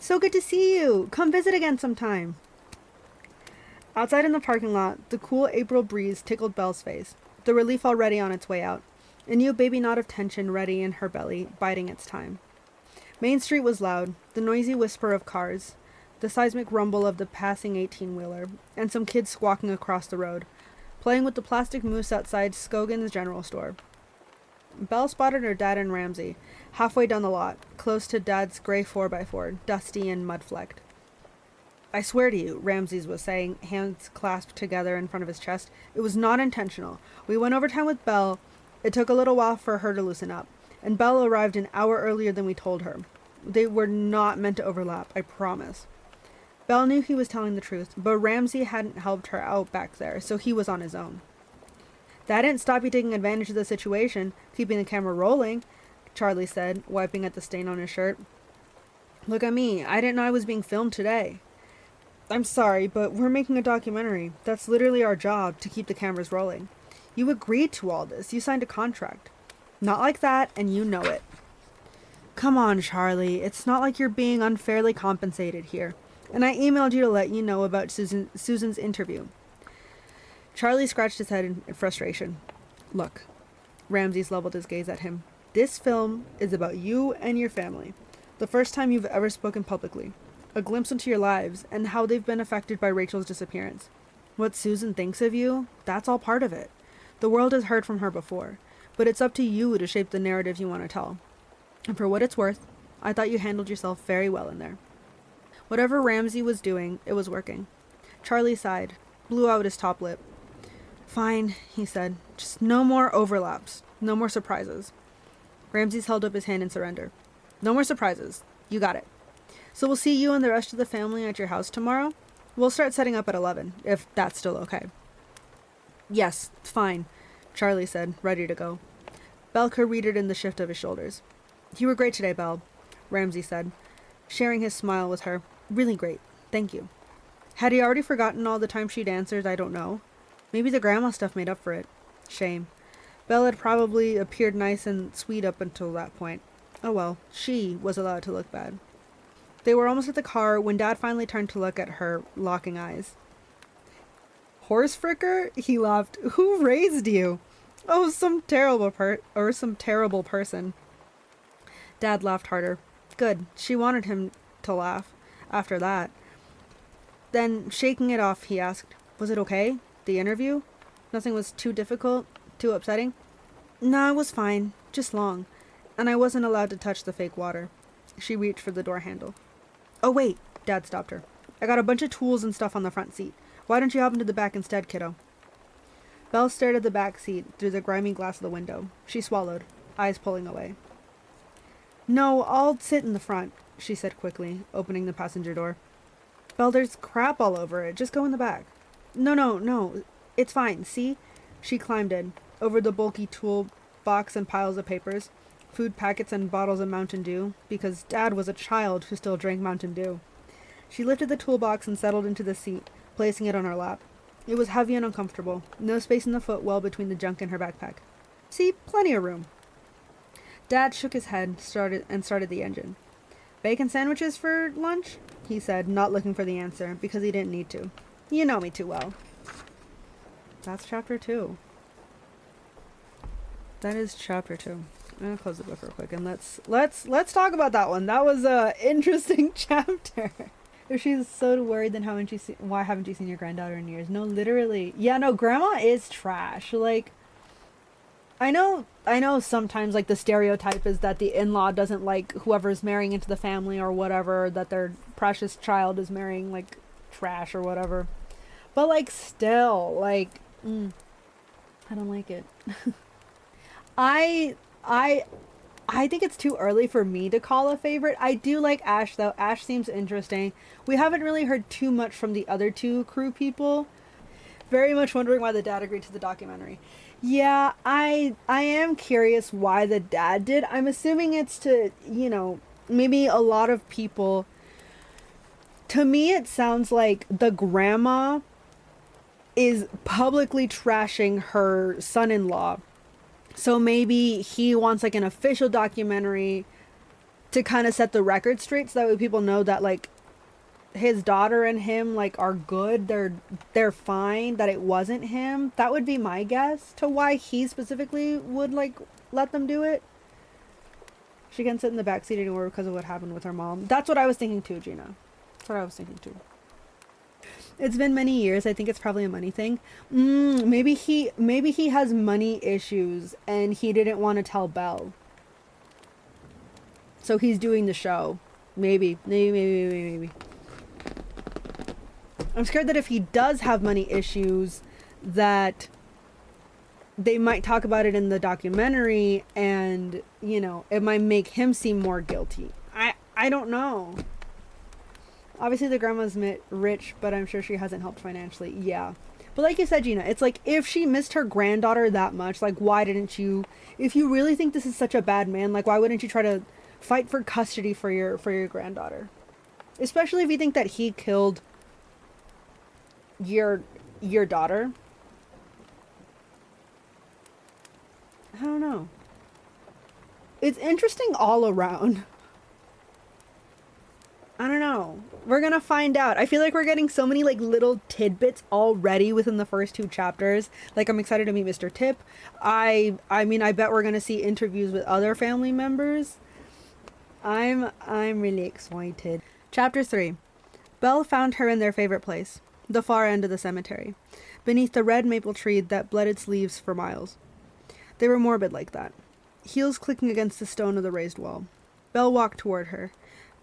[SPEAKER 1] So good to see you. Come visit again sometime. Outside in the parking lot, the cool April breeze tickled Belle's face, the relief already on its way out, a new baby knot of tension ready in her belly, biding its time. Main Street was loud, the noisy whisper of cars, the seismic rumble of the passing 18-wheeler, and some kids squawking across the road, playing with the plastic moose outside Scogan's general store. Belle spotted her dad and Ramsey, halfway down the lot, close to Dad's gray 4x4, dusty and mud-flecked. I swear to you, Ramses was saying, hands clasped together in front of his chest, it was not intentional. We went overtime with Belle. It took a little while for her to loosen up, and Belle arrived an hour earlier than we told her. They were not meant to overlap, I promise. Belle knew he was telling the truth, but Ramsey hadn't helped her out back there, so he was on his own. That didn't stop you taking advantage of the situation, keeping the camera rolling, Charlie said, wiping at the stain on his shirt. Look at me, I didn't know I was being filmed today. I'm sorry, but we're making a documentary. That's literally our job, to keep the cameras rolling. You agreed to all this. You signed a contract. Not like that, and you know it. Come on, Charlie. It's not like you're being unfairly compensated here. And I emailed you to let you know about Susan's interview. Charlie scratched his head in frustration. Look, Ramses leveled his gaze at him. This film is about you and your family. The first time you've ever spoken publicly. A glimpse into your lives and how they've been affected by Rachel's disappearance. What Susan thinks of you, that's all part of it. The world has heard from her before, but it's up to you to shape the narrative you want to tell. And for what it's worth, I thought you handled yourself very well in there. Whatever Ramsey was doing, it was working. Charlie sighed, blew out his top lip. Fine, he said. Just no more overlaps. No more surprises. Ramses held up his hand in surrender. No more surprises. You got it. So we'll see you and the rest of the family at your house tomorrow? We'll start setting up at 11, if that's still okay. Yes, fine, Charlie said, ready to go. Belle could read it in the shift of his shoulders. You were great today, Belle, Ramsey said, sharing his smile with her. Really great. Thank you. Had he already forgotten all the time she'd answered? I don't know. Maybe the grandma stuff made up for it. Shame. Belle had probably appeared nice and sweet up until that point. Oh well, she was allowed to look bad. They were almost at the car when Dad finally turned to look at her, locking eyes. Horse fricker? He laughed. Who raised you? Oh, some terrible person. Dad laughed harder. Good. She wanted him to laugh. After that. Then, shaking it off, he asked, was it okay? The interview? Nothing was too difficult? Too upsetting? No, it was fine. Just long. And I wasn't allowed to touch the fake water. She reached for the door handle. Oh, wait. Dad stopped her. I got a bunch of tools and stuff on the front seat. Why don't you hop into the back instead, kiddo? Belle stared at the back seat through the grimy glass of the window. She swallowed, eyes pulling away. No, I'll sit in the front, she said quickly, opening the passenger door. Belle, there's crap all over it. Just go in the back. No. It's fine. See? She climbed in, over the bulky tool box and piles of papers, food packets and bottles of Mountain Dew, because Dad was a child who still drank Mountain Dew. She lifted the toolbox and settled into the seat, placing it on her lap. It was heavy and uncomfortable, no space in the footwell between the junk and her backpack. See, plenty of room. Dad shook his head, started the engine. Bacon sandwiches for lunch? He said, not looking for the answer, because he didn't need to. You know me too well. That's chapter 2. That is chapter 2. I'm gonna close the book real quick and let's talk about that one. That was a interesting chapter. If she's so worried, then why haven't you seen your granddaughter in years? No, literally. Yeah, no, grandma is trash. Like, I know sometimes, like, the stereotype is that the in-law doesn't like whoever's marrying into the family or whatever, that their precious child is marrying, like, trash or whatever. But, like, still, like, I don't like it. I think it's too early for me to call a favorite. I do like Ash, though. Ash seems interesting. We haven't really heard too much from the other two crew people. Very much wondering why the dad agreed to the documentary. Yeah, I am curious why the dad did. I'm assuming it's to, maybe a lot of people. To me, it sounds like the grandma is publicly trashing her son-in-law. So maybe he wants like an official documentary to kind of set the record straight so that way people know that like his daughter and him like are good, they're fine, that it wasn't him. That would be my guess to why he specifically would like let them do it. She can sit in the backseat anymore because of what happened with her mom. That's what I was thinking too, Gina. That's what I was thinking too. It's been many years. I think it's probably a money thing. Maybe he has money issues and he didn't want to tell Belle. So he's doing the show. Maybe. I'm scared that if he does have money issues, that they might talk about it in the documentary and, it might make him seem more guilty. I don't know. Obviously the grandma's rich, but I'm sure she hasn't helped financially. Yeah. But like you said, Gina, it's like if she missed her granddaughter that much, like why didn't you, if you really think this is such a bad man, like why wouldn't you try to fight for custody for your granddaughter? Especially if you think that he killed your daughter. I don't know. It's interesting all around. I don't know. We're gonna find out. I feel like we're getting so many like little tidbits already within the first 2 chapters. Like I'm excited to meet Mr. Tip. I mean I bet we're gonna see interviews with other family members. I'm really excited. Chapter 3. Belle found her in their favorite place, the far end of the cemetery, beneath the red maple tree that bled its leaves for miles. They were morbid like that, heels clicking against the stone of the raised wall. Belle walked toward her,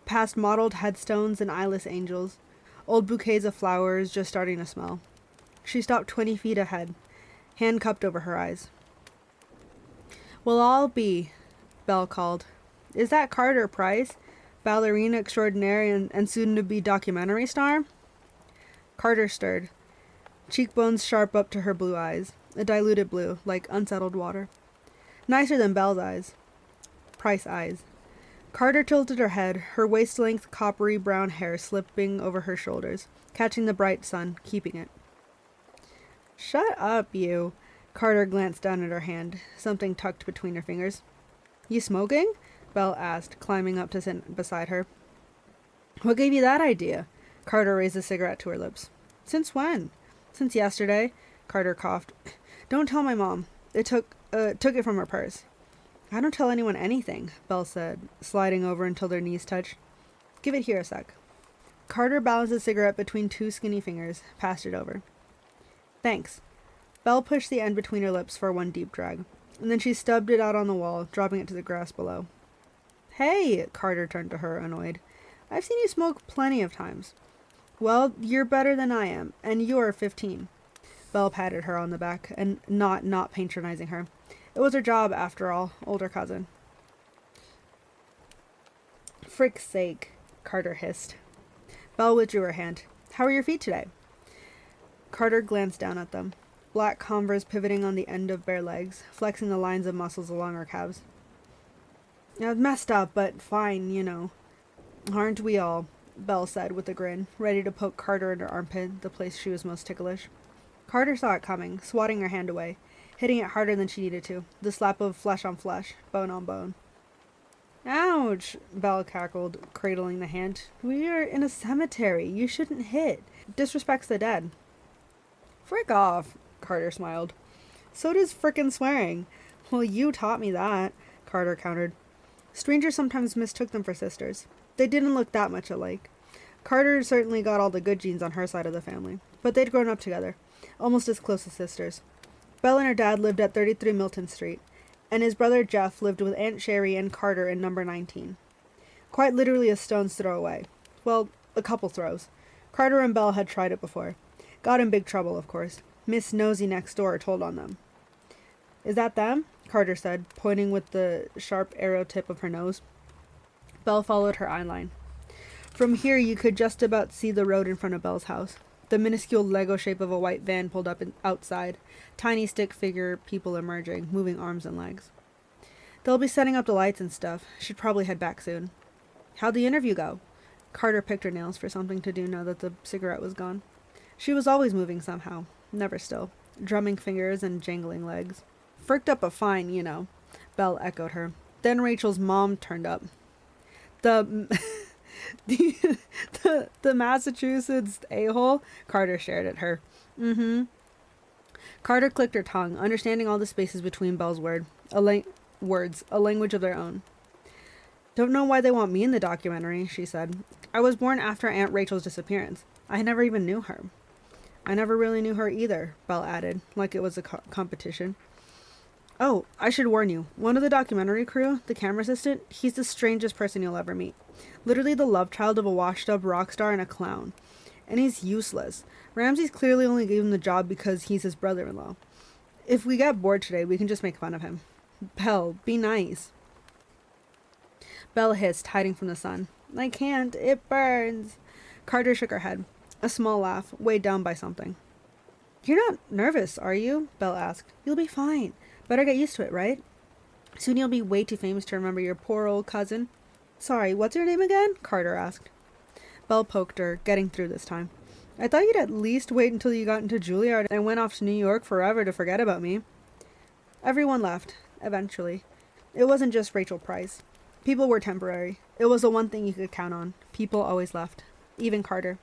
[SPEAKER 1] past mottled headstones and eyeless angels, old bouquets of flowers just starting to smell. She stopped 20 feet ahead, hand cupped over her eyes. "Well, I'll be," Belle called. "Is that Carter Price, ballerina extraordinaire and soon-to-be documentary star?" Carter stirred, cheekbones sharp up to her blue eyes, a diluted blue, like unsettled water. Nicer than Belle's eyes. Price eyes. Carter tilted her head, her waist-length coppery brown hair slipping over her shoulders, catching the bright sun, keeping it. "Shut up, you." Carter glanced down at her hand, something tucked between her fingers. "You smoking?" Belle asked, climbing up to sit beside her. "What gave you that idea?" Carter raised a cigarette to her lips. "Since when?" "Since yesterday." Carter coughed. "Don't tell my mom. It took it from her purse." "I don't tell anyone anything," Belle said, sliding over until their knees touched. "Give it here a sec." Carter balanced the cigarette between 2 skinny fingers, passed it over. "Thanks." Belle pushed the end between her lips for one deep drag, and then she stubbed it out on the wall, dropping it to the grass below. "Hey," Carter turned to her, annoyed. "I've seen you smoke plenty of times." "Well, you're better than I am, and you're 15. Belle patted her on the back, and not patronizing her. It was her job, after all, older cousin. "Frick's sake," Carter hissed. Belle withdrew her hand. "How are your feet today?" Carter glanced down at them, black Converse pivoting on the end of bare legs, flexing the lines of muscles along her calves. "Messed up, but fine, Aren't we all?" Belle said with a grin, ready to poke Carter in her armpit, the place she was most ticklish. Carter saw it coming, swatting her hand away, hitting it harder than she needed to, the slap of flesh on flesh, bone on bone. "Ouch," Belle cackled, cradling the hand. "We are in a cemetery. You shouldn't hit. Disrespects the dead." "Frick off," Carter smiled. "So does frickin' swearing." "Well, you taught me that," Carter countered. Strangers sometimes mistook them for sisters. They didn't look that much alike. Carter certainly got all the good genes on her side of the family, but they'd grown up together, almost as close as sisters. Belle and her dad lived at 33 Milton Street, and his brother Jeff lived with Aunt Sherry and Carter in number 19. Quite literally a stone's throw away. Well, a couple throws. Carter and Belle had tried it before. Got in big trouble, of course. Miss Nosy next door told on them. "Is that them?" Carter said, pointing with the sharp arrow tip of her nose. Belle followed her eye line. From here you could just about see the road in front of Belle's house. The minuscule Lego shape of a white van pulled up outside. Tiny stick figure people emerging, moving arms and legs. They'll be setting up the lights and stuff. Should probably head back soon. How'd the interview go? Carter picked her nails for something to do now that the cigarette was gone. She was always moving somehow, never still, drumming fingers and jangling legs. Fricked up a fine, you know, Belle echoed her. Then Rachel's mom turned up. The the Massachusetts a-hole? Carter stared at her. Mm-hmm. Carter clicked her tongue, understanding all the spaces between Belle's words, a language of their own. Don't know why they want me in the documentary, she said. I was born after Aunt Rachel's disappearance. I never even knew her. I never really knew her either, Belle added, like it was a competition. Oh, I should warn you. One of the documentary crew, the camera assistant, he's the strangest person you'll ever meet. Literally the love child of a washed-up rock star and a clown. And he's useless. Ramsey's clearly only gave him the job because he's his brother-in-law. If we get bored today, we can just make fun of him. Belle, be nice. Belle hissed, hiding from the sun. I can't. It burns. Carter shook her head. A small laugh, weighed down by something. You're not nervous, are you? Belle asked. You'll be fine. Better get used to it, right? Soon you'll be way too famous to remember your poor old cousin. Sorry, what's your name again? Carter asked. Belle poked her, getting through this time. I thought you'd at least wait until you got into Juilliard and went off to New York forever to forget about me. Everyone left, eventually. It wasn't just Rachel Price. People were temporary. It was the one thing you could count on. People always left. Even Carter.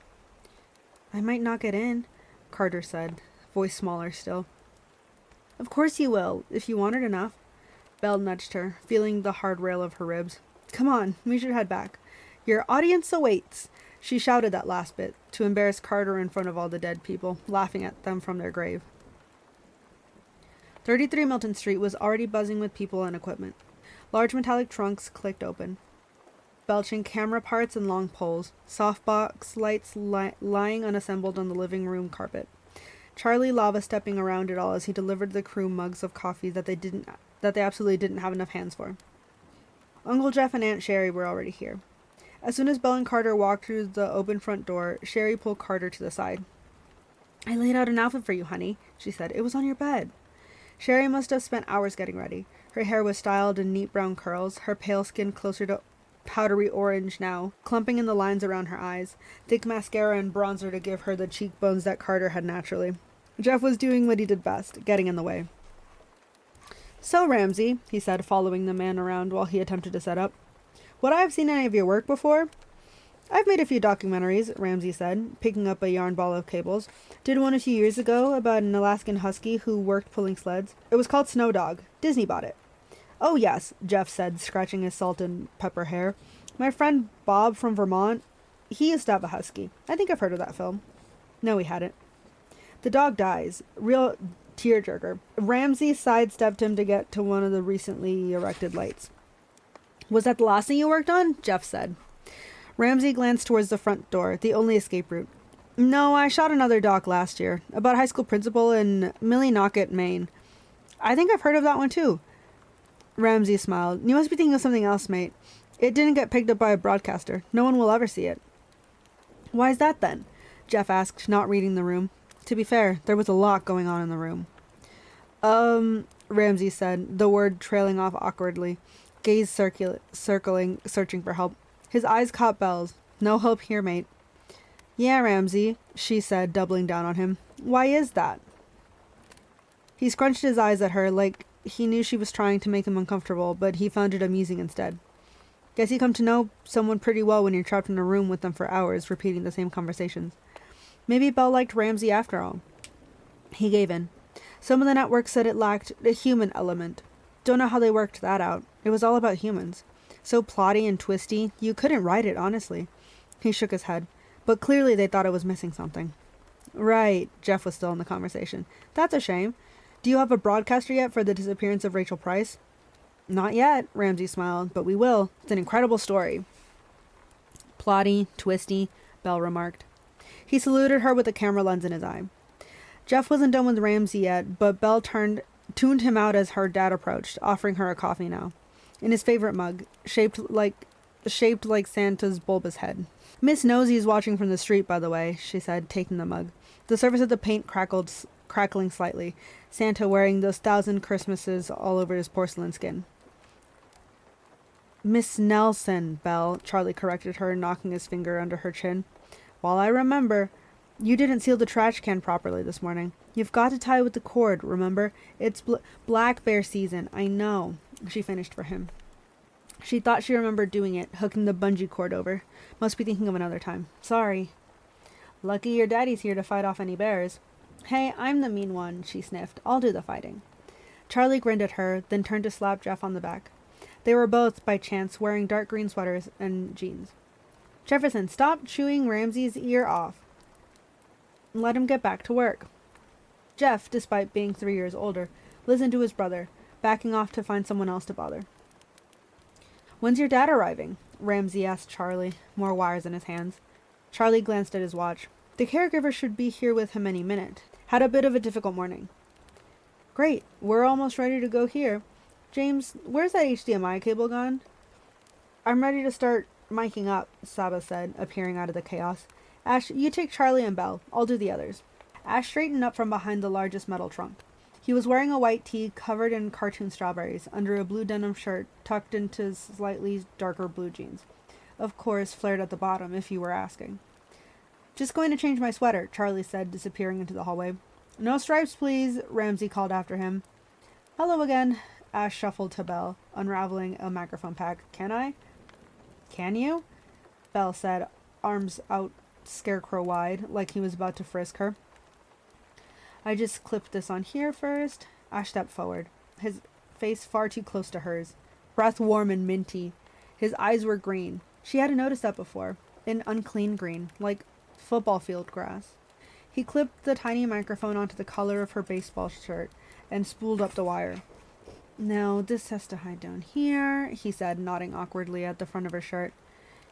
[SPEAKER 1] I might not get in, Carter said, voice smaller still. Of course you will, if you want it enough. Belle nudged her, feeling the hard rail of her ribs. Come on, we should head back. Your audience awaits. She shouted that last bit, to embarrass Carter in front of all the dead people, laughing at them from their grave. 33 Milton Street was already buzzing with people and equipment. Large metallic trunks clicked open, belching camera parts and long poles, softbox lights lying unassembled on the living room carpet. Charlie lava stepping around it all as he delivered the crew mugs of coffee that they absolutely didn't have enough hands for. Uncle Jeff and Aunt Sherry were already here. As soon as Belle and Carter walked through the open front door, Sherry pulled Carter to the side. I laid out an outfit for you, honey, she said. It was on your bed. Sherry must have spent hours getting ready. Her hair was styled in neat brown curls, her pale skin closer to powdery orange now, clumping in the lines around her eyes, thick mascara and bronzer to give her the cheekbones that Carter had naturally. Jeff was doing what he did best, getting in the way. So, Ramsey, he said, following the man around while he attempted to set up. Would I have seen any of your work before? I've made a few documentaries, Ramsey said, picking up a yarn ball of cables. Did one a few years ago about an Alaskan husky who worked pulling sleds. It was called Snow Dog. Disney bought it. Oh, yes, Jeff said, scratching his salt and pepper hair. My friend Bob from Vermont, he used to have a husky. I think I've heard of that film. No, he hadn't. The dog dies. Real tearjerker. Ramsey sidestepped him to get to one of the recently erected lights. Was that the last thing you worked on? Jeff said. Ramsey glanced towards the front door, the only escape route. No, I shot another doc last year, about a high school principal in Millinocket, Maine. I think I've heard of that one too. Ramsey smiled. You must be thinking of something else, mate. It didn't get picked up by a broadcaster. No one will ever see it. Why is that then? Jeff asked, not reading the room. To be fair, there was a lot going on in the room. Ramsey said, the word trailing off awkwardly, gaze circling, searching for help. His eyes caught Belle's. No hope here, mate. Yeah, Ramsey, she said, doubling down on him. Why is that? He scrunched his eyes at her like he knew she was trying to make him uncomfortable, but he found it amusing instead. Guess you come to know someone pretty well when you're trapped in a room with them for hours, repeating the same conversations. Maybe Belle liked Ramsey after all. He gave in. Some of the networks said it lacked the human element. Don't know how they worked that out. It was all about humans. So plotty and twisty, you couldn't write it, honestly. He shook his head. But clearly they thought it was missing something. Right, Jeff was still in the conversation. That's a shame. Do you have a broadcaster yet for the disappearance of Rachel Price? Not yet, Ramsey smiled, but we will. It's an incredible story. Plotty, twisty, Belle remarked. He saluted her with a camera lens in his eye. Jeff wasn't done with Ramsey yet, but Belle tuned him out as her dad approached, offering her a coffee now. In his favorite mug, shaped like shaped like Santa's bulbous head. Miss Nosey's watching from the street, by the way, she said, taking the mug. The surface of the paint crackling slightly. Santa wearing those 1,000 Christmases all over his porcelain skin. Miss Nelson, Belle, Charlie corrected her, knocking his finger under her chin. While I remember, you didn't seal the trash can properly this morning. You've got to tie with the cord, remember? It's black bear season, I know, she finished for him. She thought she remembered doing it, hooking the bungee cord over. Must be thinking of another time. Sorry. Lucky your daddy's here to fight off any bears. Hey, I'm the mean one, she sniffed. I'll do the fighting. Charlie grinned at her, then turned to slap Jeff on the back. They were both, by chance, wearing dark green sweaters and jeans. Jefferson, stop chewing Ramsey's ear off. Let him get back to work. Jeff, despite being 3 years older, listened to his brother, backing off to find someone else to bother. When's your dad arriving? Ramsey asked Charlie, more wires in his hands. Charlie glanced at his watch. The caregiver should be here with him any minute. Had a bit of a difficult morning. Great, we're almost ready to go here. James, where's that HDMI cable gone? I'm ready to start miking up, Saba said, appearing out of the chaos. Ash, you take Charlie and Belle. I'll do the others. Ash straightened up from behind the largest metal trunk. He was wearing a white tee covered in cartoon strawberries, under a blue denim shirt tucked into slightly darker blue jeans. Of course, flared at the bottom, if you were asking. Just going to change my sweater, Charlie said, disappearing into the hallway. No stripes, please, Ramsey called after him. Hello again. Ash shuffled to Belle, unraveling a microphone pack. Can I? Can you? Belle said, arms out scarecrow-wide, like he was about to frisk her. I just clipped this on here first. Ash stepped forward, his face far too close to hers, breath warm and minty. His eyes were green. She hadn't noticed that before. An unclean green, like football field grass. He clipped the tiny microphone onto the collar of her baseball shirt and spooled up the wire. Now, this has to hide down here, he said, nodding awkwardly at the front of her shirt.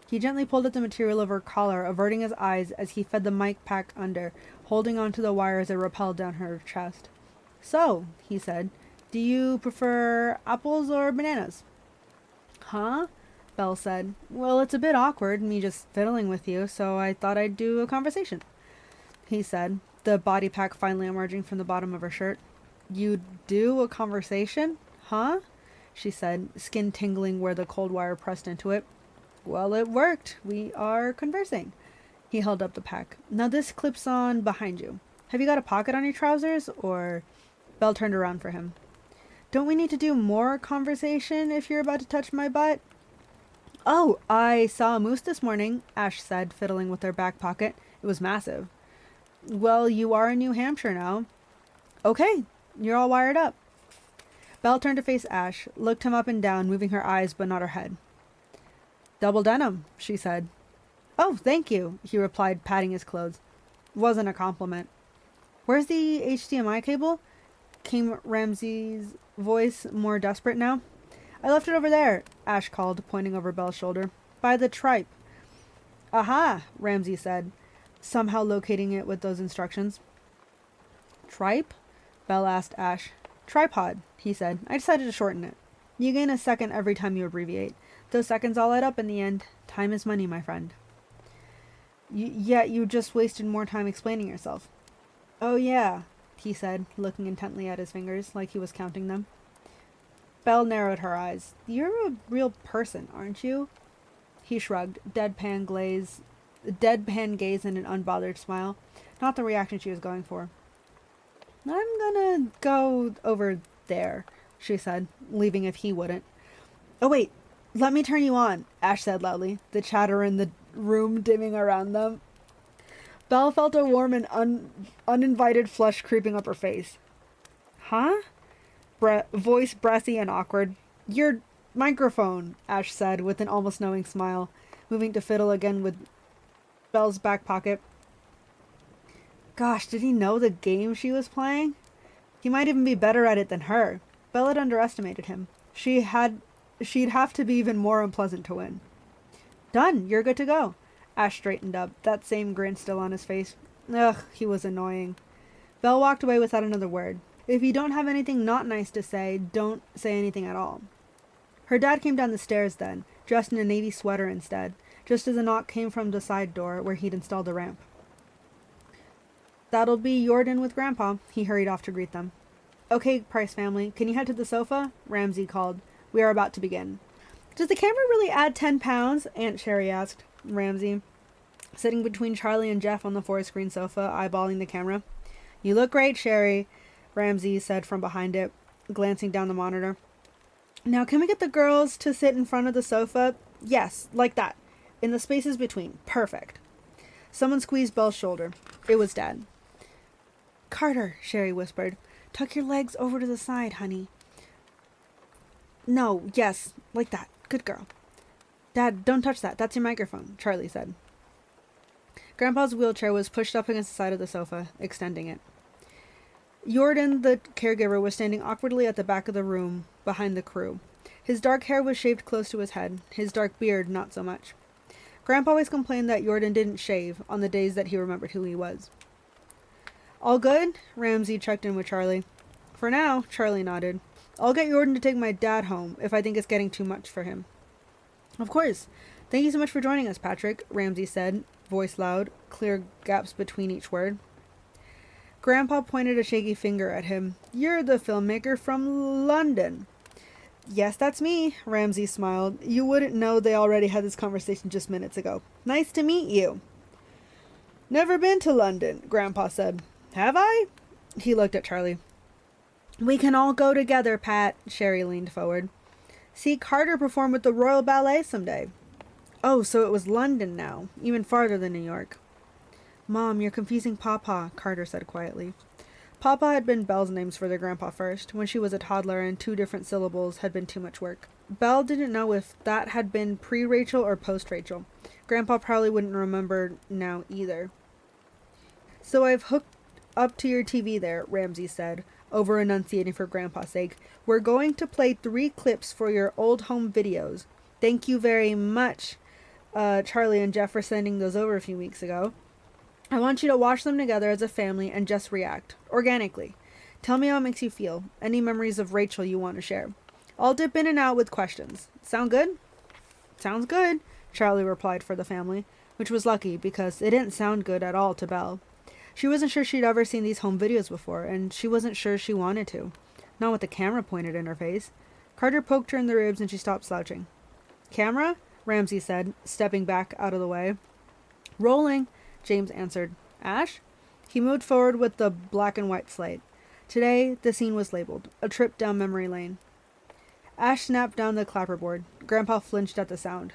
[SPEAKER 1] He gently pulled at the material of her collar, averting his eyes as he fed the mic pack under, holding onto the wire as it rappelled down her chest. So, he said, do you prefer apples or bananas? Huh? Belle said. Well, it's a bit awkward, me just fiddling with you, so I thought I'd do a conversation. He said, the body pack finally emerging from the bottom of her shirt. You do a conversation? Huh? She said, skin tingling where the cold wire pressed into it. Well, it worked. We are conversing. He held up the pack. Now this clips on behind you. Have you got a pocket on your trousers, or... Belle turned around for him. Don't we need to do more conversation if you're about to touch my butt? Oh, I saw a moose this morning, Ash said, fiddling with her back pocket. It was massive. Well, you are in New Hampshire now. Okay, you're all wired up. Belle turned to face Ash, looked him up and down, moving her eyes but not her head. Double denim, she said. Oh, thank you, he replied, patting his clothes. Wasn't a compliment. Where's the HDMI cable? Came Ramsey's voice, more desperate now. I left it over there, Ash called, pointing over Belle's shoulder. By the tripe. Aha, Ramsey said, somehow locating it with those instructions. Tripe? Belle asked Ash. Tripod, he said. I decided to shorten it. You gain a second every time you abbreviate. Those seconds all add up in the end. Time is money, my friend. Yet you just wasted more time explaining yourself. Oh yeah, he said, looking intently at his fingers, like he was counting them. Belle narrowed her eyes. You're a real person, aren't you? He shrugged, deadpan gaze and an unbothered smile. Not the reaction she was going for. I'm gonna go over there, she said, leaving if he wouldn't. Oh wait, let me turn you on, Ash said loudly, the chatter in the room dimming around them. Belle felt a warm and uninvited flush creeping up her face. Huh? Voice brassy and awkward. Your microphone, Ash said with an almost knowing smile, moving to fiddle again with Belle's back pocket. Gosh, did he know the game she was playing? He might even be better at it than her. Belle had underestimated him. She'd have to be even more unpleasant to win. Done, you're good to go. Ash straightened up, that same grin still on his face. Ugh, he was annoying. Belle walked away without another word. If you don't have anything not nice to say, don't say anything at all. Her dad came down the stairs then, dressed in a navy sweater instead, just as a knock came from the side door where he'd installed the ramp. "That'll be Jordan with Grandpa." He hurried off to greet them. "Okay, Price family, can you head to the sofa?" Ramsay called. "We are about to begin." "Does the camera really add 10 pounds? Aunt Sherry asked Ramsay, sitting between Charlie and Jeff on the 4-screen sofa, eyeballing the camera. "You look great, Sherry," Ramsay said from behind it, glancing down the monitor. "Now can we get the girls to sit in front of the sofa? Yes, like that. In the spaces between. Perfect." Someone squeezed Belle's shoulder. It was Dad. "Carter," Sherry whispered, "tuck your legs over to the side, honey." "No, yes, like that. Good girl." "Dad, don't touch that. That's your microphone," Charlie said. Grandpa's wheelchair was pushed up against the side of the sofa, extending it. Jordan, the caregiver, was standing awkwardly at the back of the room, behind the crew. His dark hair was shaved close to his head, his dark beard not so much. Grandpa always complained that Jordan didn't shave on the days that he remembered who he was. "All good?" Ramsay checked in with Charlie. "For now," Charlie nodded. "I'll get Jordan to take my dad home if I think it's getting too much for him." "Of course. Thank you so much for joining us, Patrick," Ramsay said, voice loud, clear gaps between each word. Grandpa pointed a shaky finger at him. "You're the filmmaker from London." "Yes, that's me," Ramsay smiled. "You wouldn't know they already had this conversation just minutes ago. Nice to meet you." "Never been to London," Grandpa said. "Have I?" He looked at Charlie. "We can all go together, Pat," Sherry leaned forward. "See Carter perform with the Royal Ballet someday." "Oh, so it was London now, even farther than New York." "Mom, you're confusing Papa," Carter said quietly. Papa had been Belle's names for their grandpa first, when she was a toddler and 2 different syllables had been too much work. Belle didn't know if that had been pre-Rachel or post-Rachel. Grandpa probably wouldn't remember now either. "So I've hooked up to your TV there," Ramsay said, over-enunciating for Grandpa's sake. "We're going to play 3 clips for your old home videos. Thank you very much, Charlie and Jeff, for sending those over a few weeks ago. I want you to watch them together as a family and just react, organically. Tell me how it makes you feel, any memories of Rachel you want to share. I'll dip in and out with questions. Sound good?" "Sounds good," Charlie replied for the family, which was lucky because it didn't sound good at all to Belle. She wasn't sure she'd ever seen these home videos before, and she wasn't sure she wanted to. Not with the camera pointed in her face. Carter poked her in the ribs and she stopped slouching. "Camera?" Ramsay said, stepping back out of the way. "Rolling," James answered. "Ash?" He moved forward with the black and white slate. Today, the scene was labeled, "A Trip Down Memory Lane." Ash snapped down the clapperboard. Grandpa flinched at the sound.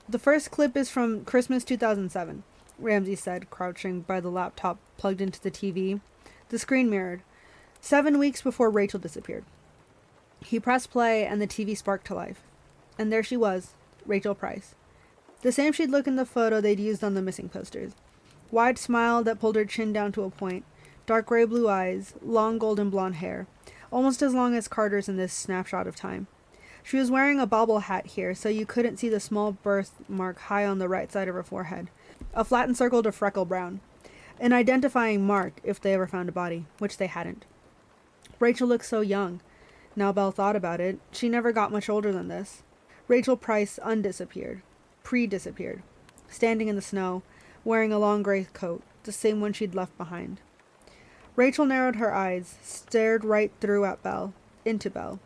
[SPEAKER 1] "The first clip is from Christmas 2007, Ramsay said, crouching by the laptop plugged into the TV. The screen mirrored. 7 weeks before Rachel disappeared. He pressed play and the TV sparked to life. And there she was, Rachel Price. The same she'd look in the photo they'd used on the missing posters. Wide smile that pulled her chin down to a point. Dark gray blue eyes, long golden blonde hair. Almost as long as Carter's in this snapshot of time. She was wearing a bobble hat here, so you couldn't see the small birthmark high on the right side of her forehead. A flattened circle to freckle brown. An identifying mark if they ever found a body, which they hadn't. Rachel looked so young. Now Belle thought about it, she never got much older than this. Rachel Price undisappeared. Pre-disappeared. Standing in the snow, wearing a long gray coat, the same one she'd left behind. Rachel narrowed her eyes, stared right through at Belle, into Belle.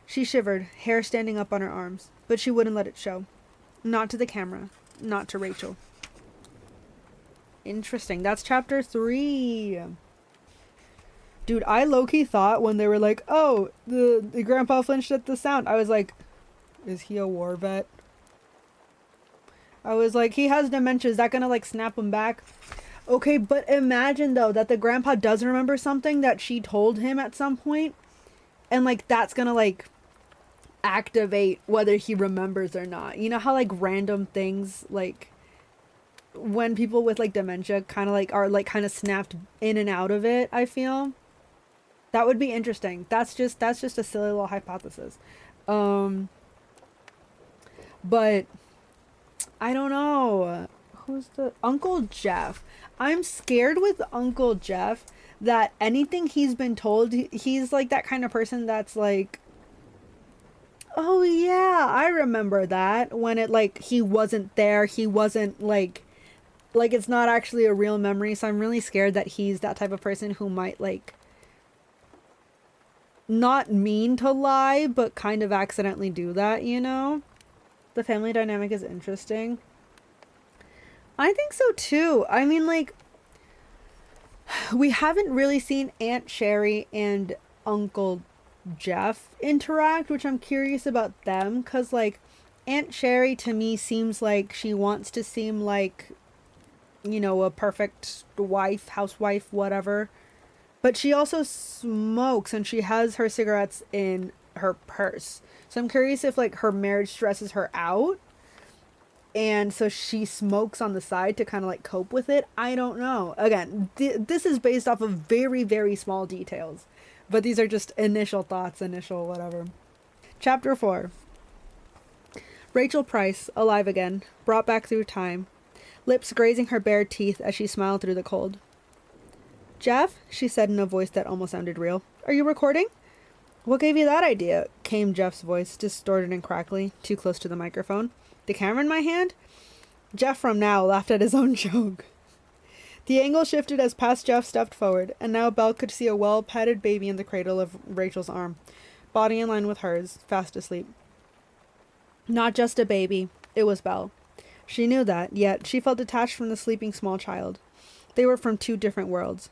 [SPEAKER 1] She shivered, hair standing up on her arms, but she wouldn't let it show. Not to the camera, not to Rachel. Interesting. That's chapter 3. Dude, I low-key thought when they were like, oh, the grandpa flinched at the sound. I was like, is he a war vet? I was like, he has dementia. Is that gonna like snap him back? Okay, but imagine though that the grandpa does remember something that she told him at some point, and like that's gonna like activate whether he remembers or not. You know how like random things like when people with like dementia kind of like are like kind of snapped in and out of it, I feel that would be interesting. That's just a silly little hypothesis. But I don't know. Who's the Uncle Jeff? I'm scared with Uncle Jeff that anything he's been told, he's like that kind of person that's like Oh yeah, I remember that when it like he wasn't there, he wasn't like it's not actually a real memory, so I'm really scared that he's that type of person who might like not mean to lie, but kind of accidentally do that, you know? The family dynamic is interesting. I think so too. I mean, like, we haven't really seen Aunt Sherry and Uncle Jeff interact, which I'm curious about them because, like, Aunt Sherry to me seems like she wants to seem like, you know, a perfect wife, housewife, whatever. But she also smokes and she has her cigarettes in her purse. So I'm curious if, like, her marriage stresses her out and so she smokes on the side to kind of like cope with it. I don't know. Again, this is based off of very, very small details, but these are just initial thoughts, initial whatever. Chapter 4. Rachel Price, alive again, brought back through time, lips grazing her bare teeth as she smiled through the cold. Jeff, she said in a voice that almost sounded real, are you recording? What gave you that idea? Came Jeff's voice, distorted and crackly, too close to the microphone. The camera in my hand? Jeff from now laughed at his own joke. The angle shifted as past Jeff stepped forward, and now Belle could see a well-petted baby in the cradle of Rachel's arm, body in line with hers, fast asleep. Not just a baby, it was Belle. She knew that, yet she felt detached from the sleeping small child. They were from two different worlds.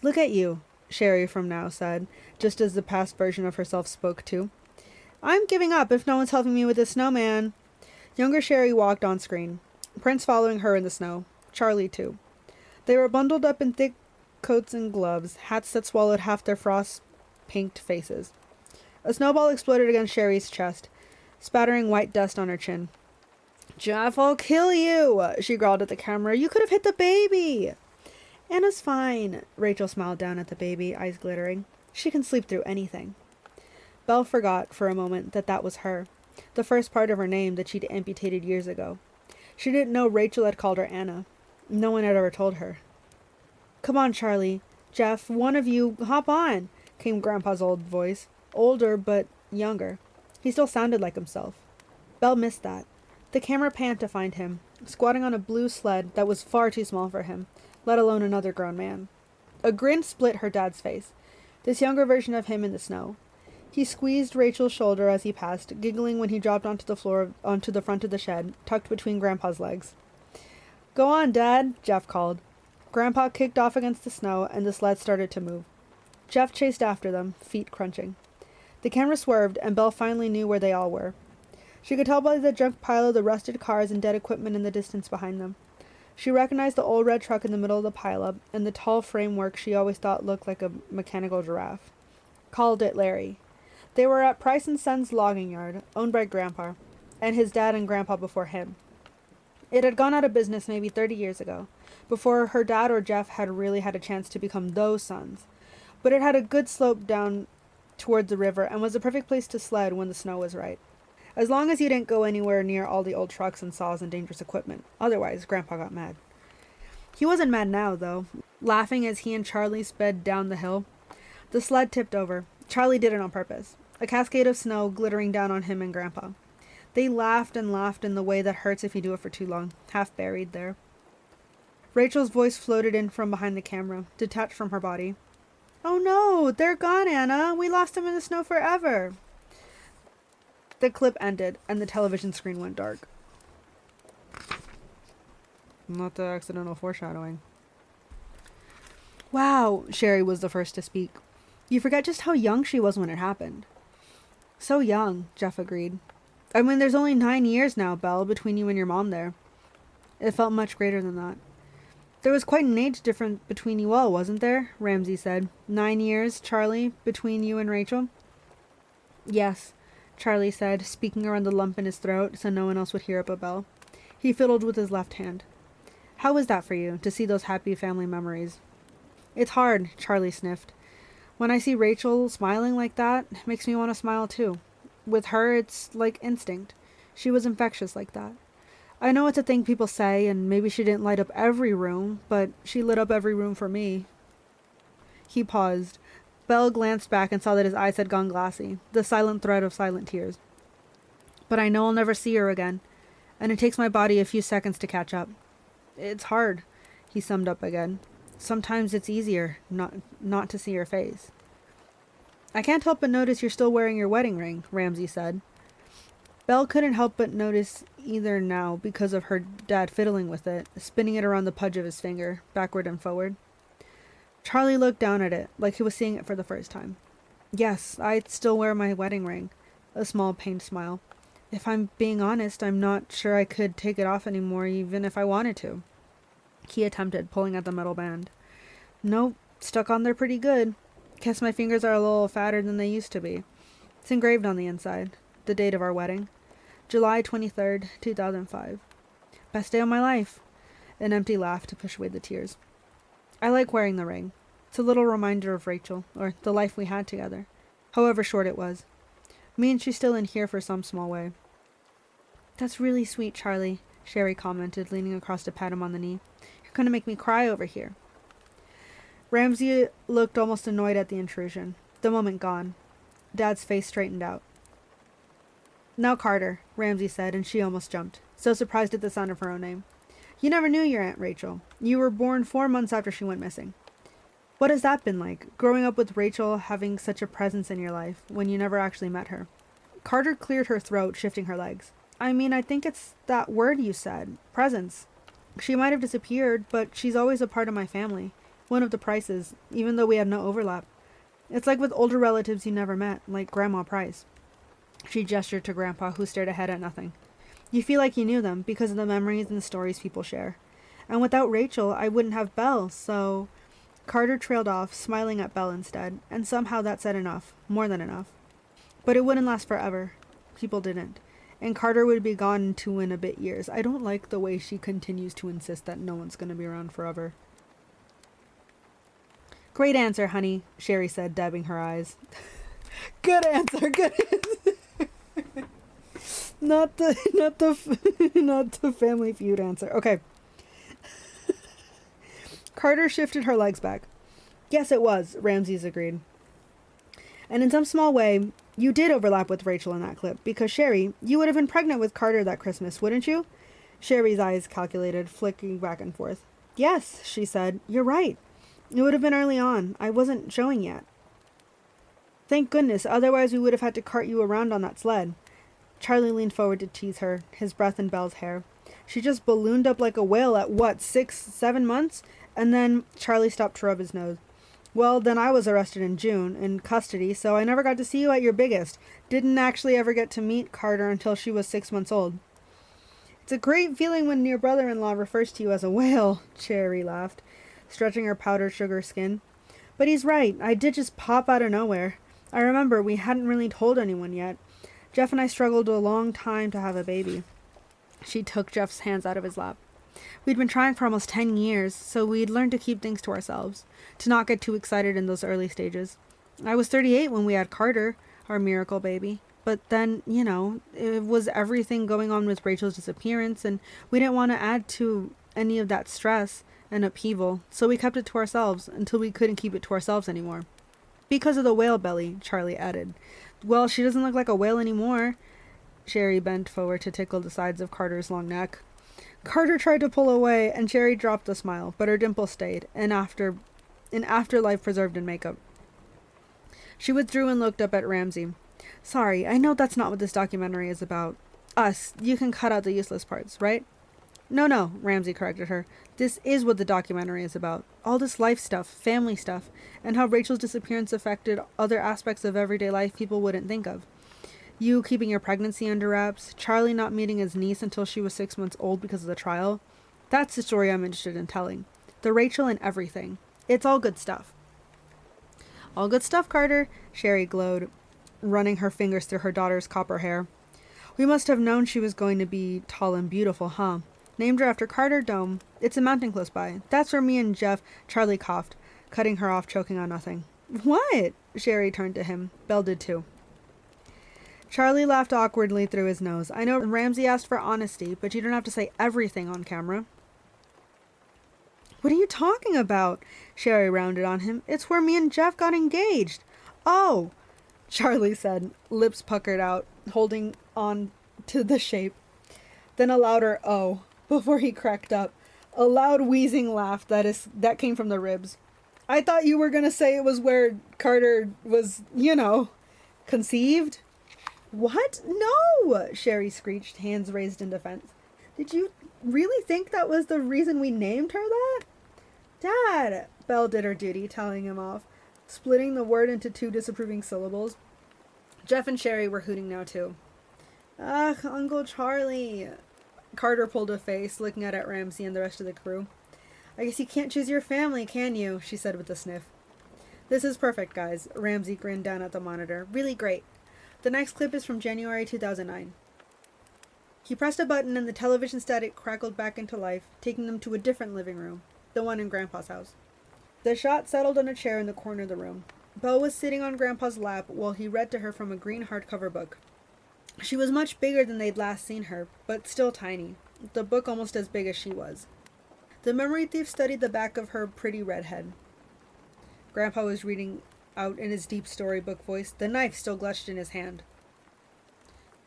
[SPEAKER 1] Look at you, Sherry from now said, just as the past version of herself spoke too. I'm giving up if no one's helping me with this snowman. Younger Sherry walked on screen, Prince following her in the snow, Charlie too. They were bundled up in thick coats and gloves, hats that swallowed half their frost-pinked faces. A snowball exploded against Sherry's chest, spattering white dust on her chin. Jeff, I'll kill you, she growled at the camera. You could have hit the baby. Anna's fine, Rachel smiled down at the baby, eyes glittering. She can sleep through anything. Belle forgot, for a moment, that was her, the first part of her name that she'd amputated years ago. She didn't know Rachel had called her Anna. No one had ever told her. Come on, Charlie. Jeff, one of you, hop on, came Grandpa's old voice. Older, but younger. He still sounded like himself. Belle missed that. The camera panned to find him, squatting on a blue sled that was far too small for him, let alone another grown man. A grin split her dad's face, this younger version of him in the snow. He squeezed Rachel's shoulder as he passed, giggling when he dropped onto the front of the shed, tucked between Grandpa's legs. Go on, Dad, Jeff called. Grandpa kicked off against the snow, and the sled started to move. Jeff chased after them, feet crunching. The camera swerved, and Belle finally knew where they all were. She could tell by the junk pile of the rusted cars and dead equipment in the distance behind them. She recognized the old red truck in the middle of the pileup, and the tall framework she always thought looked like a mechanical giraffe. Called it Larry. They were at Price and Son's logging yard, owned by Grandpa, and his dad and Grandpa before him. It had gone out of business maybe 30 years ago, before her dad or Jeff had really had a chance to become those sons. But it had a good slope down towards the river and was the perfect place to sled when the snow was right. As long as you didn't go anywhere near all the old trucks and saws and dangerous equipment. Otherwise, Grandpa got mad. He wasn't mad now, though, laughing as he and Charlie sped down the hill. The sled tipped over. Charlie did it on purpose. A cascade of snow glittering down on him and Grandpa. They laughed and laughed in the way that hurts if you do it for too long, half buried there. Rachel's voice floated in from behind the camera, detached from her body. Oh no, they're gone, Anna. We lost them in the snow forever. The clip ended, and the television screen went dark. Not the accidental foreshadowing. Wow, Sherry was the first to speak. You forget just how young she was when it happened. So young, Jeff agreed. I mean, there's only 9 years now, Belle, between you and your mom there. It felt much greater than that. There was quite an age difference between you all, wasn't there? Ramsay said. 9 years, Charlie, between you and Rachel? Yes, Charlie said, speaking around the lump in his throat so no one else would hear it but Belle. He fiddled with his left hand. How was that for you, to see those happy family memories? It's hard, Charlie sniffed. When I see Rachel smiling like that, it makes me want to smile too. With her, it's like instinct. She was infectious like that. I know it's a thing people say, and maybe she didn't light up every room, but she lit up every room for me. He paused. Belle glanced back and saw that his eyes had gone glassy, the silent thread of silent tears. But I know I'll never see her again, and it takes my body a few seconds to catch up. It's hard, he summed up again. Sometimes it's easier not to see your face. I can't help but notice you're still wearing your wedding ring, Ramsay said. Belle couldn't help but notice either now because of her dad fiddling with it, spinning it around the pudge of his finger, backward and forward. Charlie looked down at it, like he was seeing it for the first time. Yes, I still wear my wedding ring. A small pained smile. If I'm being honest, I'm not sure I could take it off anymore, even if I wanted to. He attempted, pulling at the metal band. Nope, stuck on there pretty good. Guess my fingers are a little fatter than they used to be. It's engraved on the inside. The date of our wedding. July 23rd, 2005. Best day of my life. An empty laugh to push away the tears. I like wearing the ring. It's a little reminder of Rachel, or the life we had together. However short it was. Me and she's still in here for some small way. That's really sweet, Charlie, Sherry commented, leaning across to pat him on the knee. You're going to make me cry over here. Ramsay looked almost annoyed at the intrusion. The moment gone. Dad's face straightened out. Now Carter, Ramsay said, and she almost jumped, so surprised at the sound of her own name. You never knew your Aunt Rachel. You were born 4 months after she went missing. What has that been like, growing up with Rachel having such a presence in your life, when you never actually met her? Carter cleared her throat, shifting her legs. I mean, I think it's that word you said. Presence. She might have disappeared, but she's always a part of my family. One of the Prices, even though we have no overlap. It's like with older relatives you never met, like Grandma Price. She gestured to Grandpa, who stared ahead at nothing. You feel like you knew them, because of the memories and the stories people share. And without Rachel, I wouldn't have Belle, so... Carter trailed off, smiling at Belle instead, and somehow that said enough, more than enough. But it wouldn't last forever. People didn't. And Carter would be gone in 2 and a bit years. I don't like the way she continues to insist that no one's going to be around forever. Great answer, honey, Sherry said, dabbing her eyes. Good answer, good answer. Not the Family Feud answer. Okay. Carter shifted her legs back. Yes, it was, Ramses agreed. And in some small way, you did overlap with Rachel in that clip, because Sherry, you would have been pregnant with Carter that Christmas, wouldn't you? Sherry's eyes calculated, flicking back and forth. Yes, she said, you're right. It would have been early on. I wasn't showing yet. Thank goodness, otherwise we would have had to cart you around on that sled. Charlie leaned forward to tease her, his breath in Belle's hair. She just ballooned up like a whale at what, 6, 7 months? And then Charlie stopped to rub his nose. Well, then I was arrested in June, in custody, so I never got to see you at your biggest. Didn't actually ever get to meet Carter until she was 6 months old. It's a great feeling when your brother-in-law refers to you as a whale, Cherry laughed, stretching her powdered sugar skin. But he's right, I did just pop out of nowhere. I remember we hadn't really told anyone yet. Jeff and I struggled a long time to have a baby. She took Jeff's hands out of his lap. We'd been trying for almost 10 years, so we'd learned to keep things to ourselves, to not get too excited in those early stages. I was 38 when we had Carter, our miracle baby. But then, it was everything going on with Rachel's disappearance, and we didn't want to add to any of that stress and upheaval, so we kept it to ourselves until we couldn't keep it to ourselves anymore. Because of the whale belly, Charlie added. Well, she doesn't look like a whale anymore. Sherry bent forward to tickle the sides of Carter's long neck. Carter tried to pull away, and Sherry dropped a smile, but her dimple stayed, an afterlife preserved in makeup. She withdrew and looked up at Ramsay. Sorry, I know that's not what this documentary is about. Us, you can cut out the useless parts, right? No, Ramsay corrected her. This is what the documentary is about. All this life stuff, family stuff, and how Rachel's disappearance affected other aspects of everyday life people wouldn't think of. You keeping your pregnancy under wraps, Charlie not meeting his niece until she was 6 months old because of the trial. That's the story I'm interested in telling. The Rachel and everything. It's all good stuff. All good stuff, Carter, Sherry glowed, running her fingers through her daughter's copper hair. We must have known she was going to be tall and beautiful, huh? Named her after Carter Dome. It's a mountain close by. That's where me and Jeff, Charlie coughed, cutting her off, choking on nothing. What? Sherry turned to him. Belle did too. Charlie laughed awkwardly through his nose. I know Ramsay asked for honesty, but you don't have to say everything on camera. What are you talking about? Sherry rounded on him. It's where me and Jeff got engaged. Oh, Charlie said, lips puckered out, holding on to the shape. Then a louder "oh" before he cracked up. A loud wheezing laugh that came from the ribs. I thought you were gonna say it was where Carter was, conceived. What? No! Sherry screeched, hands raised in defense. Did you really think that was the reason we named her that? Dad! Belle did her duty, telling him off, splitting the word into 2 disapproving syllables. Jeff and Sherry were hooting now, too. Ugh, Uncle Charlie. Carter pulled a face, looking at Ramsey and the rest of the crew. I guess you can't choose your family, can you? She said with a sniff. This is perfect, guys. Ramsey grinned down at the monitor. Really great. The next clip is from January 2009. He pressed a button and the television static crackled back into life, taking them to a different living room, the one in Grandpa's house. The shot settled on a chair in the corner of the room. Belle was sitting on Grandpa's lap while he read to her from a green hardcover book. She was much bigger than they'd last seen her, but still tiny, the book almost as big as she was. The memory thief studied the back of her pretty red head. Grandpa was reading out in his deep storybook voice, the knife still clutched in his hand.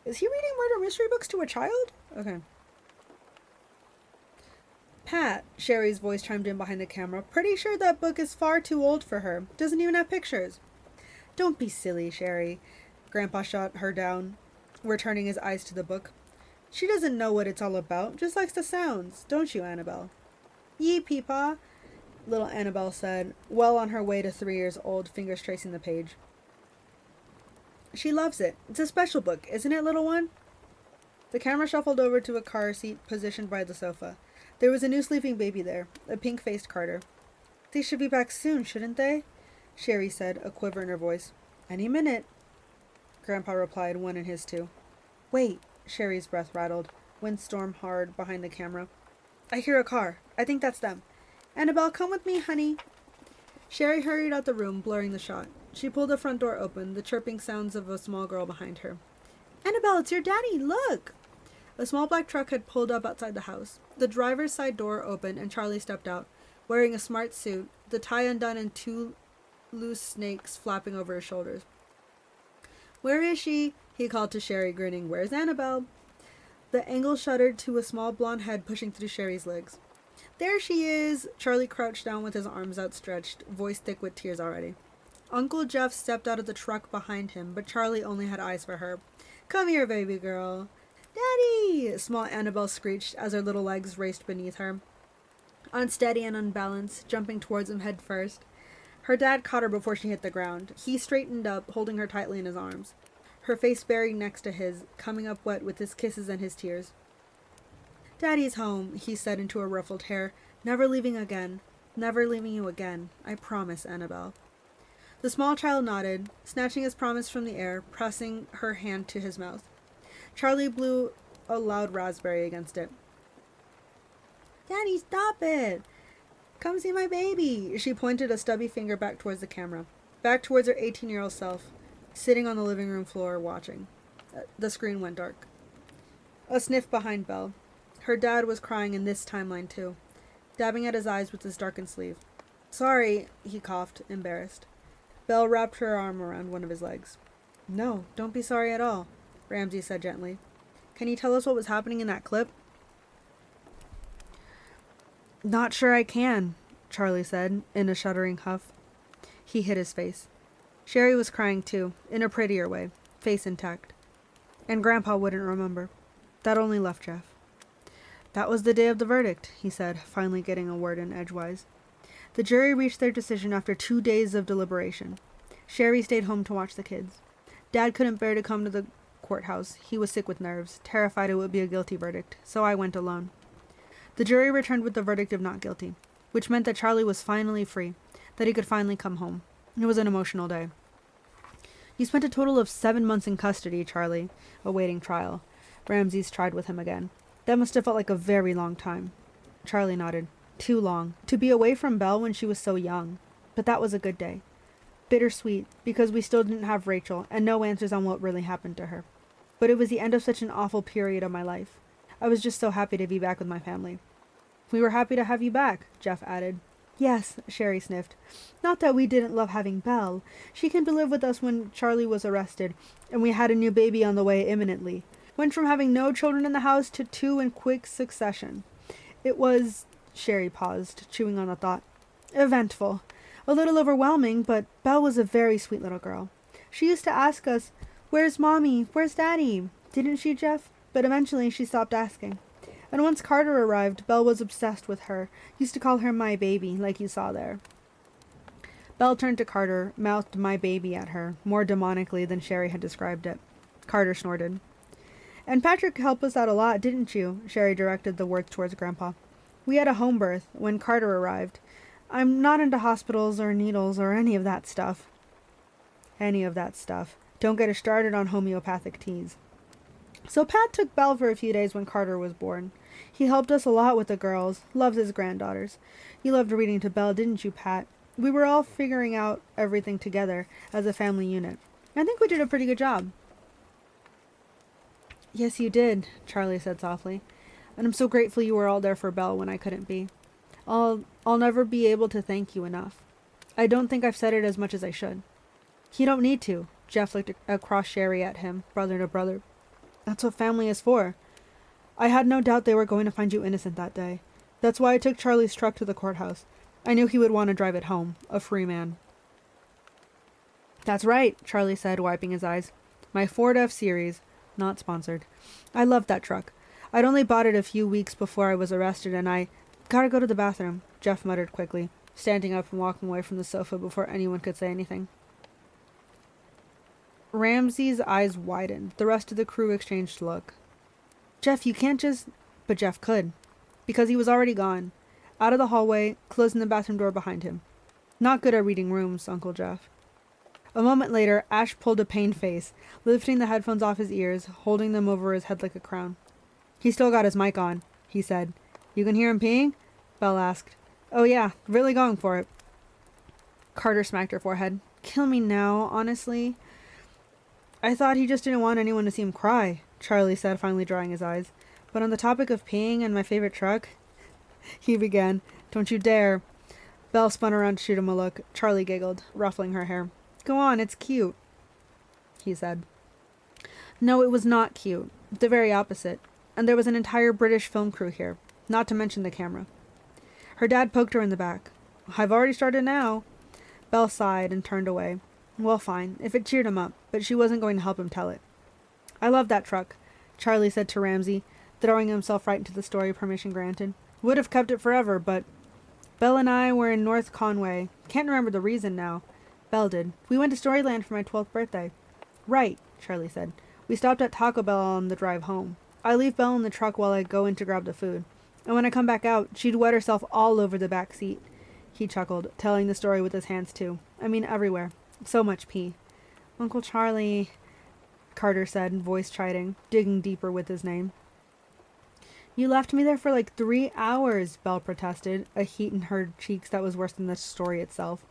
[SPEAKER 1] Is he reading murder mystery books to a child? Okay. Pat, Sherry's voice chimed in behind the camera. Pretty sure that book is far too old for her. Doesn't even have pictures. Don't be silly, Sherry. Grandpa shot her down, returning his eyes to the book. She doesn't know what it's all about, just likes the sounds. Don't you, Annabelle? Yee, Peepaw, little Annabelle said, well on her way to 3 years old, fingers tracing the page. She loves it. It's a special book, isn't it, little one? The camera shuffled over to a car seat positioned by the sofa. There was a new sleeping baby there, a pink-faced Carter. They should be back soon, shouldn't they? Sherry said, a quiver in her voice. Any minute. Grandpa replied, one in his too. Wait, Sherry's breath rattled. Wind stormed hard behind the camera. I hear a car. I think that's them. Annabelle, come with me, honey. Sherry hurried out the room, blurring the shot. She pulled the front door open, the chirping sounds of a small girl behind her. Annabelle, it's your daddy, look! A small black truck had pulled up outside the house. The driver's side door opened and Charlie stepped out, wearing a smart suit, the tie undone and 2 loose snakes flapping over his shoulders. Where is she? He called to Sherry, grinning. Where's Annabelle? The angle shuddered to a small blonde head pushing through Sherry's legs. There she is! Charlie crouched down with his arms outstretched, voice thick with tears already. Uncle Jeff stepped out of the truck behind him, but Charlie only had eyes for her. Come here, baby girl. Daddy! Small Annabelle screeched as her little legs raced beneath her. Unsteady and unbalanced, jumping towards him head first. Her dad caught her before she hit the ground. He straightened up, holding her tightly in his arms. Her face buried next to his, coming up wet with his kisses and his tears. Daddy's home, he said into her ruffled hair. Never leaving again. Never leaving you again. I promise, Annabelle. The small child nodded, snatching his promise from the air, pressing her hand to his mouth. Charlie blew a loud raspberry against it. Daddy, stop it! Come see my baby! She pointed a stubby finger back towards the camera, back towards her 18-year-old self, sitting on the living room floor watching. The screen went dark. A sniff behind Belle. Her dad was crying in this timeline too, dabbing at his eyes with his darkened sleeve. Sorry, he coughed, embarrassed. Belle wrapped her arm around one of his legs. No, don't be sorry at all, Ramsey said gently. Can you tell us what was happening in that clip? Not sure I can, Charlie said, in a shuddering huff. He hid his face. Sherry was crying too, in a prettier way, face intact. And Grandpa wouldn't remember. That only left Jeff. That was the day of the verdict, he said, finally getting a word in edgewise. The jury reached their decision after 2 days of deliberation. Sherry stayed home to watch the kids. Dad couldn't bear to come to the courthouse. He was sick with nerves, terrified it would be a guilty verdict, so I went alone. The jury returned with the verdict of not guilty, which meant that Charlie was finally free, that he could finally come home. It was an emotional day. You spent a total of 7 months in custody, Charlie, awaiting trial. Ramses tried with him again. That must have felt like a very long time. Charlie nodded. Too long. To be away from Belle when she was so young. But that was a good day. Bittersweet, because we still didn't have Rachel, and no answers on what really happened to her. But it was the end of such an awful period of my life. I was just so happy to be back with my family. We were happy to have you back, Jeff added. Yes, Sherry sniffed. Not that we didn't love having Belle. She came to live with us when Charlie was arrested, and we had a new baby on the way imminently. Went from having no children in the house to 2 in quick succession. It was, Sherry paused, chewing on the thought, eventful. A little overwhelming, but Belle was a very sweet little girl. She used to ask us, "Where's Mommy? Where's Daddy?" Didn't she, Jeff? But eventually she stopped asking. And once Carter arrived, Belle was obsessed with her. Used to call her my baby, like you saw there. Belle turned to Carter, mouthed my baby at her, more demonically than Sherry had described it. Carter snorted. And Patrick helped us out a lot, didn't you? Sherry directed the words towards Grandpa. We had a home birth when Carter arrived. I'm not into hospitals or needles or any of that stuff. Any of that stuff. Don't get us started on homeopathic teas. So Pat took Belle for a few days when Carter was born. He helped us a lot with the girls, loved his granddaughters. You loved reading to Belle, didn't you, Pat? We were all figuring out everything together as a family unit. I think we did a pretty good job. Yes, you did, Charlie said softly. And I'm so grateful you were all there for Belle when I couldn't be. I'll never be able to thank you enough. I don't think I've said it as much as I should. You don't need to. Jeff looked across Sherry at him, brother to brother. That's what family is for. I had no doubt they were going to find you innocent that day. That's why I took Charlie's truck to the courthouse. I knew he would want to drive it home, a free man. That's right, Charlie said, wiping his eyes. My Ford F-Series, not sponsored. I loved that truck. I'd only bought it a few weeks before I was arrested, and I... Gotta go to the bathroom, Jeff muttered quickly, standing up and walking away from the sofa before anyone could say anything. Ramsey's eyes widened. The rest of the crew exchanged a look. Jeff, you can't just... But Jeff could, because he was already gone, out of the hallway, closing the bathroom door behind him. Not good at reading rooms, Uncle Jeff. A moment later, Ash pulled a pained face, lifting the headphones off his ears, holding them over his head like a crown. He still got his mic on, he said. You can hear him peeing? Belle asked. Oh yeah, really going for it. Carter smacked her forehead. Kill me now, honestly. I thought he just didn't want anyone to see him cry, Charlie said, finally drying his eyes. But on the topic of peeing and my favorite truck, he began. Don't you dare. Belle spun around to shoot him a look. Charlie giggled, ruffling her hair. Go on, it's cute, he said. No, it was not cute. The very opposite. And there was an entire British film crew here, not to mention the camera. Her dad poked her in the back. I've already started now. Belle sighed and turned away. Well, fine, if it cheered him up, but she wasn't going to help him tell it. I love that truck, Charlie said to Ramsey, throwing himself right into the story, permission granted. Would have kept it forever, but... Belle and I were in North Conway. Can't remember the reason now. Belle did. We went to Storyland for my 12th birthday. Right, Charlie said. We stopped at Taco Bell on the drive home. I leave Belle in the truck while I go in to grab the food. And when I come back out, she'd wet herself all over the back seat. He chuckled, telling the story with his hands too. I mean everywhere. So much pee. Uncle Charlie, Carter said, voice chiding, digging deeper with his name. You left me there for like 3 hours, Belle protested, a heat in her cheeks that was worse than the story itself.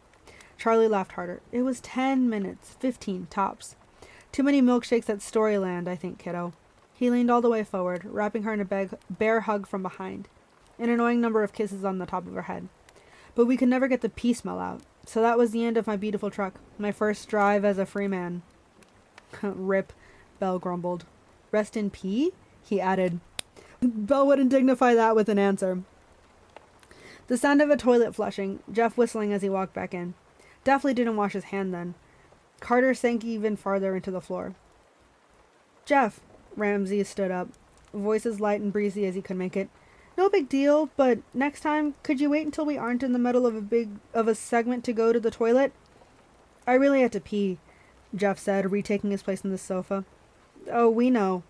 [SPEAKER 1] Charlie laughed harder. It was 10 minutes, 15 tops. Too many milkshakes at Storyland, I think, kiddo. He leaned all the way forward, wrapping her in a bear hug from behind, an annoying number of kisses on the top of her head. But we could never get the pee smell out, so that was the end of my beautiful truck, my first drive as a free man. Rip, Belle grumbled. Rest in pee? He added. Belle wouldn't dignify that with an answer. The sound of a toilet flushing, Jeff whistling as he walked back in. Definitely didn't wash his hand then. Carter sank even farther into the floor. Jeff, Ramsey stood up, voice as light and breezy as he could make it. No big deal, but next time, could you wait until we aren't in the middle of a segment to go to the toilet? I really had to pee, Jeff said, retaking his place on the sofa. Oh, we know,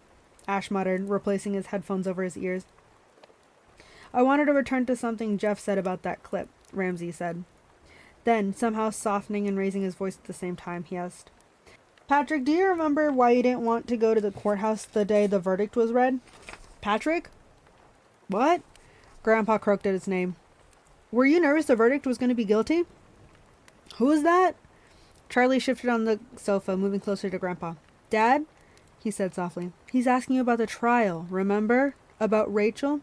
[SPEAKER 1] Ash muttered, replacing his headphones over his ears. I wanted to return to something Jeff said about that clip, Ramsey said. Then, somehow softening and raising his voice at the same time, he asked, Patrick, do you remember why you didn't want to go to the courthouse the day the verdict was read? Patrick? What? Grandpa croaked at his name. Were you nervous the verdict was going to be guilty? Who is that? Charlie shifted on the sofa, moving closer to Grandpa. Dad? He said softly. He's asking you about the trial, remember? About Rachel?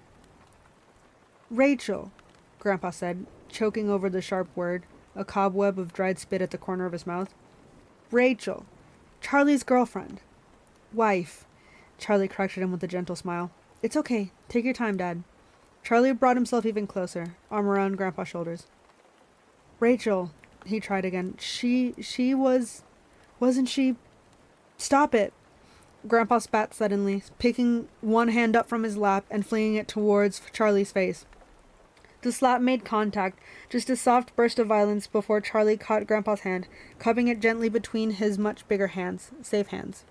[SPEAKER 1] Rachel, Grandpa said, choking over the sharp word, a cobweb of dried spit at the corner of his mouth. Rachel. Charlie's girlfriend. Wife. Charlie corrected him with a gentle smile. It's okay. Take your time, Dad. Charlie brought himself even closer, arm around Grandpa's shoulders. Rachel, he tried again. Wasn't she? Stop it! Grandpa spat suddenly, picking one hand up from his lap and flinging it towards Charlie's face. The slap made contact, just a soft burst of violence before Charlie caught Grandpa's hand, cupping it gently between his much bigger hands, safe hands.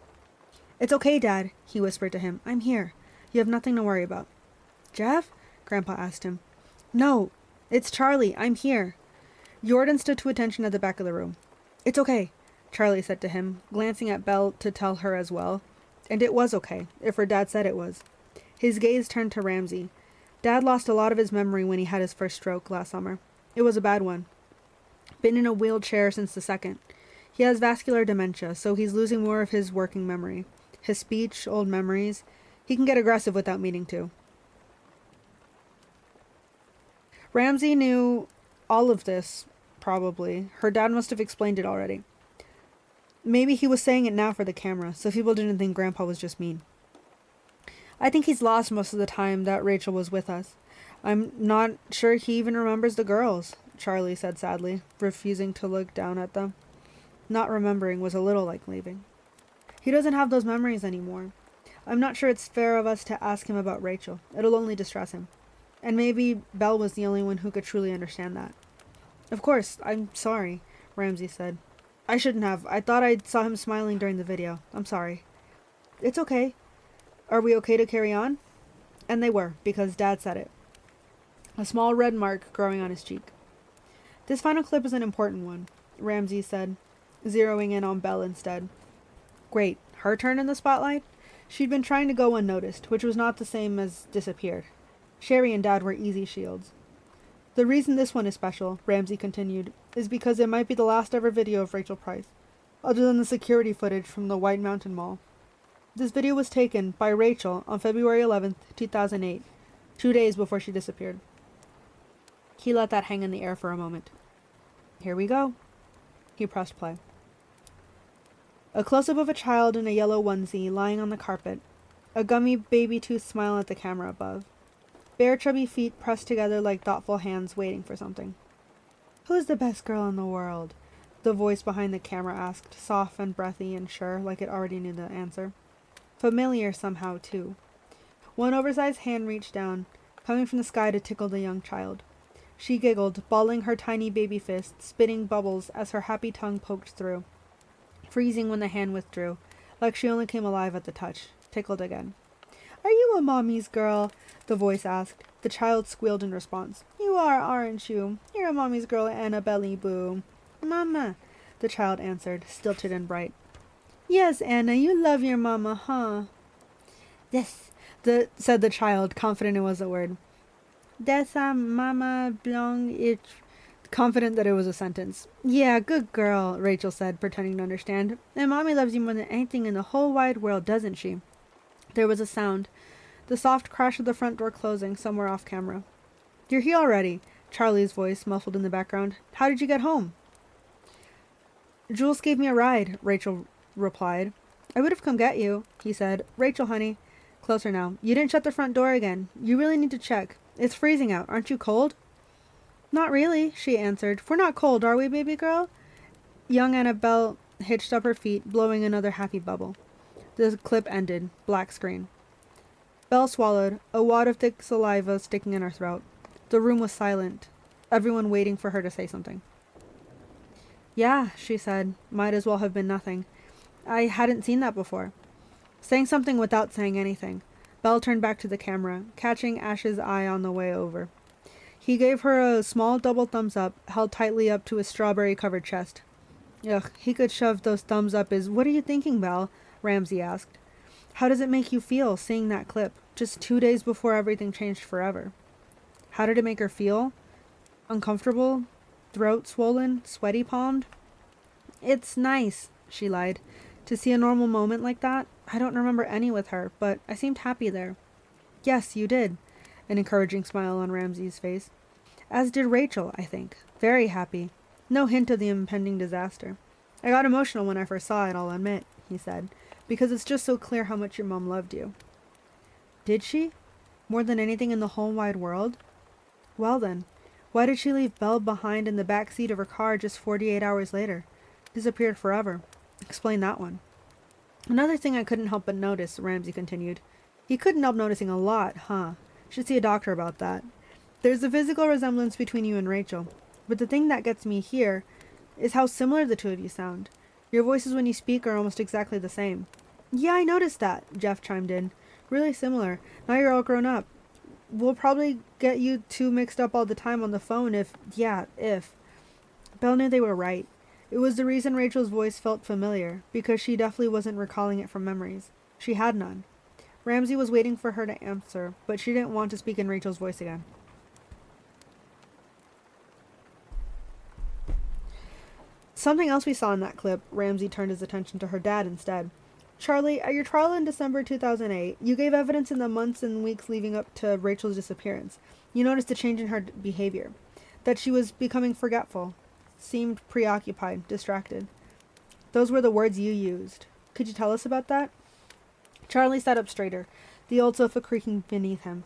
[SPEAKER 1] It's okay, Dad, he whispered to him. I'm here. You have nothing to worry about. Jeff? Grandpa asked him. No, it's Charlie. I'm here. Jordan stood to attention at the back of the room. It's okay, Charlie said to him, glancing at Belle to tell her as well. And it was okay, if her dad said it was. His gaze turned to Ramsey. Dad lost a lot of his memory when he had his first stroke last summer. It was a bad one. Been in a wheelchair since the second. He has vascular dementia, so he's losing more of his working memory. His speech, old memories. He can get aggressive without meaning to. Ramsey knew all of this, probably. Her dad must have explained it already. Maybe he was saying it now for the camera, so people didn't think Grandpa was just mean. I think he's lost most of the time that Rachel was with us. I'm not sure he even remembers the girls, Charlie said sadly, refusing to look down at them. Not remembering was a little like leaving. He doesn't have those memories anymore. I'm not sure it's fair of us to ask him about Rachel. It'll only distress him. And maybe Belle was the only one who could truly understand that. Of course, I'm sorry, Ramsey said. I shouldn't have. I thought I saw him smiling during the video. I'm sorry. It's okay. Are we okay to carry on? And they were, because Dad said it. A small red mark growing on his cheek. This final clip is an important one, Ramsey said, zeroing in on Belle instead. Great. Her turn in the spotlight? She'd been trying to go unnoticed, which was not the same as disappeared. Sherry and Dad were easy shields. The reason this one is special, Ramsey continued, is because it might be the last ever video of Rachel Price, other than the security footage from the White Mountain Mall. This video was taken by Rachel on February 11th, 2008, 2 days before she disappeared. He let that hang in the air for a moment. Here we go. He pressed play. A close-up of a child in a yellow onesie lying on the carpet, a gummy baby tooth smile at the camera above. Bare chubby feet pressed together like thoughtful hands waiting for something. Who's the best girl in the world? The voice behind the camera asked, soft and breathy and sure, like it already knew the answer. Familiar somehow, too. One oversized hand reached down, coming from the sky to tickle the young child. She giggled, balling her tiny baby fist, spitting bubbles as her happy tongue poked through, freezing when the hand withdrew, like she only came alive at the touch, tickled again. Are you a mommy's girl? The voice asked. The child squealed in response. You are, aren't you? You're a mommy's girl, Annabelle Boo. Mama, the child answered, stilted and bright. Yes, Anna, you love your mama, huh? Yes, said the child, confident it was a word. That's a mama belong it, confident that it was a sentence. Yeah, good girl, Rachel said, pretending to understand. And mommy loves you more than anything in the whole wide world, doesn't she? There was a sound, the soft crash of the front door closing, somewhere off camera. You're here already, Charlie's voice muffled in the background. How did you get home? Jules gave me a ride, Rachel replied. I would have come get you, he said. Rachel, honey. Closer now. You didn't shut the front door again. You really need to check. It's freezing out. Aren't you cold? Not really, she answered. We're not cold, are we, baby girl? Young Annabelle hitched up her feet, blowing another happy bubble. The clip ended. Black screen. Belle swallowed, a wad of thick saliva sticking in her throat. The room was silent, everyone waiting for her to say something. Yeah, she said. Might as well have been nothing. I hadn't seen that before. Saying something without saying anything. Belle turned back to the camera, catching Ash's eye on the way over. He gave her a small double thumbs up, held tightly up to his strawberry-covered chest. Ugh, he could shove those thumbs up his... What are you thinking, Belle? Ramsey asked. How does it make you feel, seeing that clip, just 2 days before everything changed forever? How did it make her feel? Uncomfortable? Throat swollen? Sweaty palmed? It's nice, she lied. To see a normal moment like that? I don't remember any with her, but I seemed happy there. Yes, you did. An encouraging smile on Ramsey's face. As did Rachel, I think. Very happy. No hint of the impending disaster. I got emotional when I first saw it, I'll admit, he said. because it's just so clear how much your mom loved you. Did she? More than anything in the whole wide world? Well then, why did she leave Belle behind in the back seat of her car just 48 hours later? Disappeared forever. Explain that one. Another thing I couldn't help but notice, Ramsay continued. He couldn't help noticing a lot, huh? Should see a doctor about that. There's a physical resemblance between you and Rachel, but the thing that gets me here is how similar the two of you sound. Your voices when you speak are almost exactly the same. Yeah, I noticed that, Jeff chimed in. Really similar. Now you're all grown up. We'll probably get you two mixed up all the time on the phone if. Belle knew they were right. It was the reason Rachel's voice felt familiar, because she definitely wasn't recalling it from memories. She had none. Ramsay was waiting for her to answer, but she didn't want to speak in Rachel's voice again. Something else we saw in that clip, Ramsay turned his attention to her dad instead. Charlie, at your trial in December 2008, you gave evidence in the months and weeks leading up to Rachel's disappearance. You noticed a change in her behavior. That she was becoming forgetful. Seemed preoccupied, distracted. Those were the words you used. Could you tell us about that? Charlie sat up straighter, the old sofa creaking beneath him.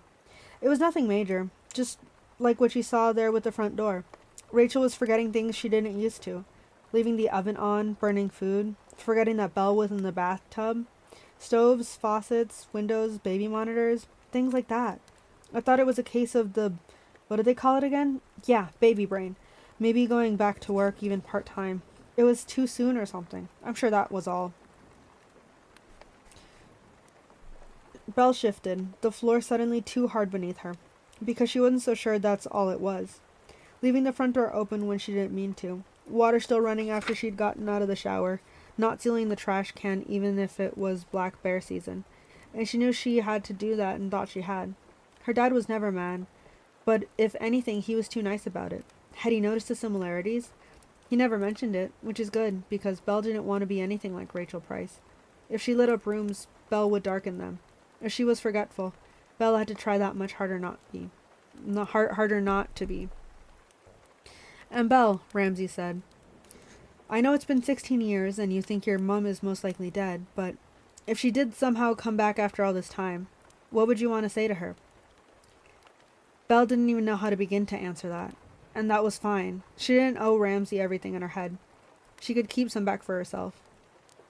[SPEAKER 1] It was nothing major, just like what you saw there with the front door. Rachel was forgetting things she didn't used to. Leaving the oven on, burning food, forgetting that Belle was in the bathtub, stoves, faucets, windows, baby monitors, things like that. I thought it was a case of what did they call it again? Yeah, baby brain. Maybe going back to work, even part-time. It was too soon or something. I'm sure that was all. Belle shifted, the floor suddenly too hard beneath her, because she wasn't so sure that's all it was. Leaving the front door open when she didn't mean to. Water still running after she'd gotten out of the shower, not sealing the trash can even if it was black bear season. And she knew she had to do that and thought she had. Her dad was never mad, but if anything, he was too nice about it. Had he noticed the similarities? He never mentioned it, which is good, because Belle didn't want to be anything like Rachel Price. If she lit up rooms, Belle would darken them. If she was forgetful, Belle had to try that much harder harder not to be. And Belle, Ramsay said, I know it's been 16 years and you think your mum is most likely dead, but if she did somehow come back after all this time, what would you want to say to her? Belle didn't even know how to begin to answer that, and that was fine. She didn't owe Ramsay everything in her head. She could keep some back for herself.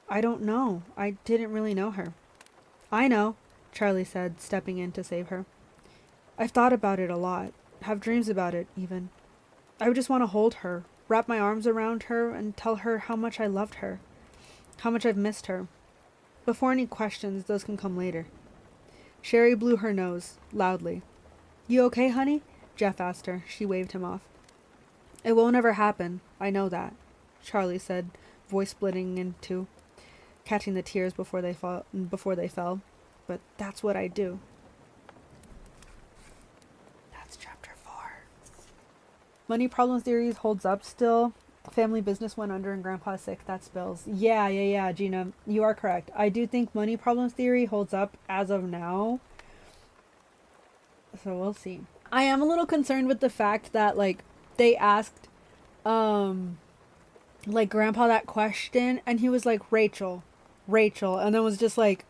[SPEAKER 1] I don't know. I didn't really know her. I know, Charlie said, stepping in to save her. I've thought about it a lot, have dreams about it, even. I would just want to hold her, wrap my arms around her, and tell her how much I loved her, how much I've missed her. Before any questions, those can come later. Sherry blew her nose, loudly. You okay, honey? Jeff asked her. She waved him off. It won't ever happen. I know that, Charlie said, voice splitting in two, catching the tears before they fell. But that's what I do. That's chapter 4. Money problem theories holds up still. Family business went under and Grandpa's sick. That's Bill's. Yeah, Gina. You are correct. I do think money problem theory holds up as of now. So we'll see. I am a little concerned with the fact that, they asked, Grandpa that question, and he was like, Rachel. And then was just like,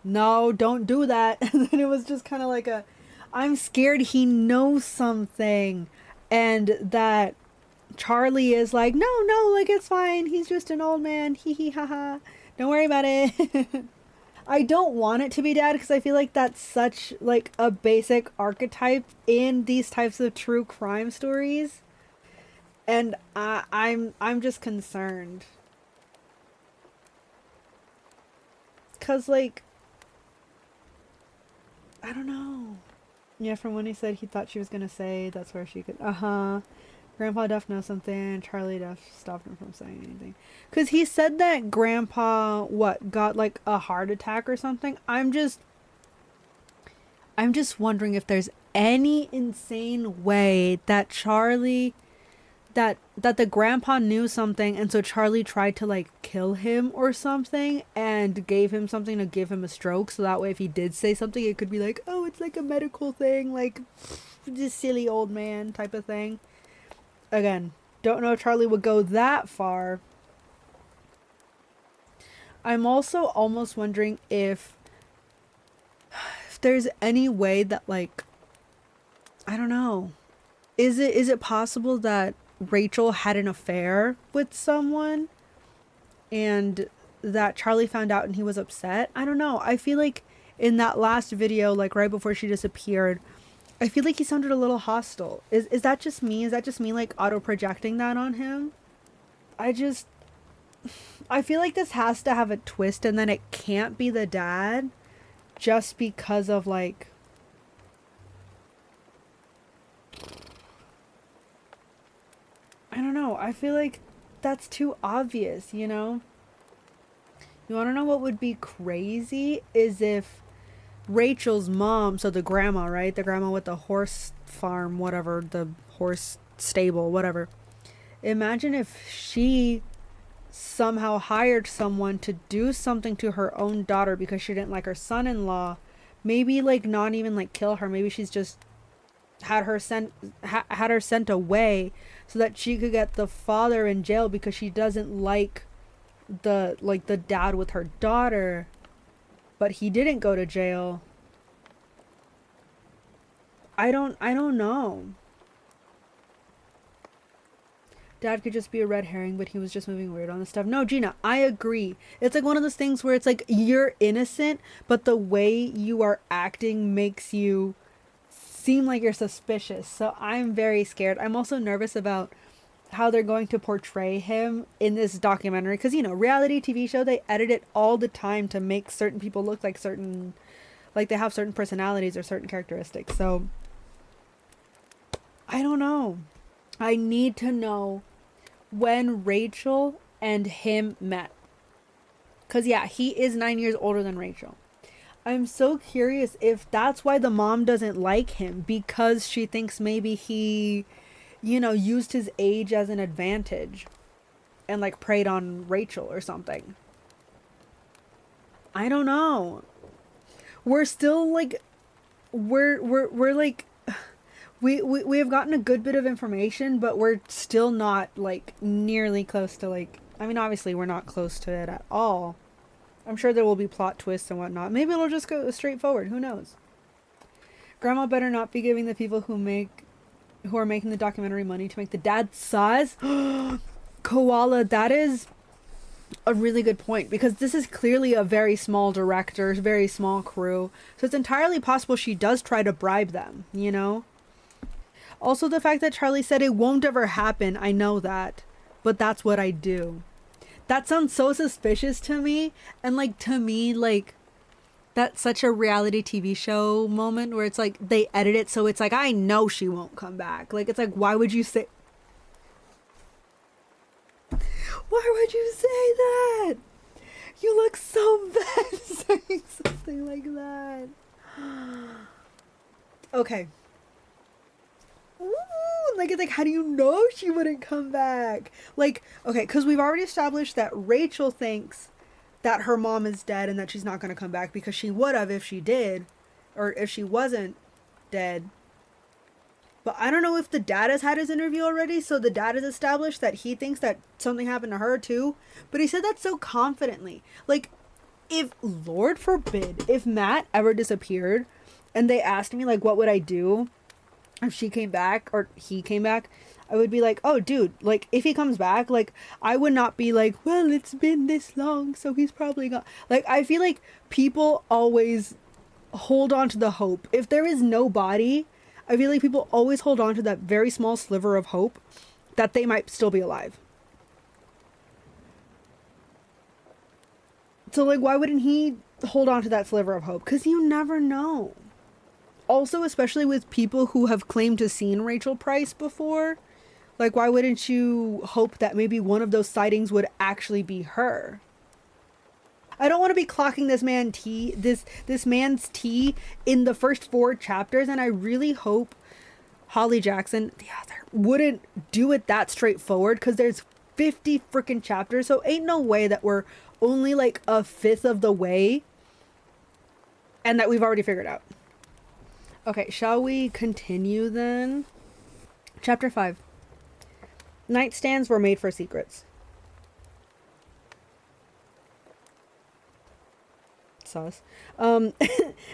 [SPEAKER 1] no, don't do that. And then it was just kind of I'm scared he knows something. And that Charlie is like, no, it's fine. He's just an old man. Hee hee ha ha. Don't worry about it. I don't want it to be dad because I feel like that's such a basic archetype in these types of true crime stories. And I'm just concerned. Cause I don't know. Yeah, from when he said he thought she was gonna say that's where she could Grandpa Duff knows something. Charlie Duff stopped him from saying anything. Cause he said that Grandpa got a heart attack or something. I'm just wondering if there's any insane way that Charlie that the grandpa knew something and so Charlie tried to kill him or something and gave him something to give him a stroke so that way if he did say something it could be oh, it's a medical thing, just silly old man type of thing. Again, don't know if Charlie would go that far, I'm also almost wondering if there's any way that, like, I don't know. Is it possible that Rachel had an affair with someone and that Charlie found out and he was upset? I don't know. I feel like in that last video, like right before she disappeared, I feel like he sounded a little hostile. Is that just me? Is that just me like auto projecting that on him? I just I feel like this has to have a twist and then it can't be the dad just because of like I don't know. I feel like that's too obvious, you know? You want to know what would be crazy is if Rachel's mom, so the grandma, right? The grandma with the horse farm, whatever, the horse stable, whatever. Imagine if she somehow hired someone to do something to her own daughter because she didn't like her son-in-law. Maybe like not even like kill her. Maybe she's just had her sent away so that she could get the father in jail because she doesn't like the dad with her daughter, but he didn't go to jail. I don't know. Dad could just be a red herring, but he was just moving weird on the stuff. No, Gina, I agree. It's like one of those things where it's like you're innocent, but the way you are acting makes you seem like you're suspicious. So I'm very scared. I'm also nervous about how they're going to portray him in this documentary because, you know, reality TV show, they edit it all the time to make certain people look like certain, like they have certain personalities or certain characteristics. So I don't know. I need to know when Rachel and him met. Because, yeah, he is 9 years older than Rachel. I'm so curious if that's why the mom doesn't like him, because she thinks maybe he, you know, used his age as an advantage and like preyed on Rachel or something. I don't know. We're still like, we're like, we have gotten a good bit of information, but we're still not like nearly close to like, I mean, obviously we're not close to it at all. I'm sure there will be plot twists and whatnot. Maybe it'll just go straight forward. Who knows? Grandma better not be giving the people who are making the documentary money to make the dad size. Koala, that is a really good point because this is clearly a very small director, very small crew. So it's entirely possible she does try to bribe them, you know? Also, the fact that Charlie said it won't ever happen, I know that, but that's what I do. That sounds so suspicious to me, and like to me, like that's such a reality TV show moment where it's like they edit it so it's like I know she won't come back. Like it's like why would you say that? You look so bad saying something like that. Okay. Ooh, like it's like how do you know she wouldn't come back? Like okay, because we've already established that Rachel thinks that her mom is dead and that she's not going to come back because she would have if she did, or if she wasn't dead. But I don't know if the dad has had his interview already, so the dad has established that he thinks that something happened to her too. But he said that so confidently. Like, if, Lord forbid, if Matt ever disappeared and they asked me, like, what would I do if she came back or he came back, I would be like, oh, dude, like, if he comes back, like, I would not be like, well, it's been this long, so he's probably gone. Like, I feel like people always hold on to the hope. If there is no body, I feel like people always hold on to that very small sliver of hope that they might still be alive. So, like, why wouldn't he hold on to that sliver of hope? Because you never know. Also, especially with people who have claimed to seen Rachel Price before, like, why wouldn't you hope that maybe one of those sightings would actually be her? I don't want to be clocking this man's tea in the first 4 chapters, and I really hope Holly Jackson, the author, wouldn't do it that straightforward because there's 50 freaking chapters, so ain't no way that we're only like a fifth of the way and that we've already figured out. Okay, shall we continue then? Chapter 5. Nightstands were made for secrets. sus. Um,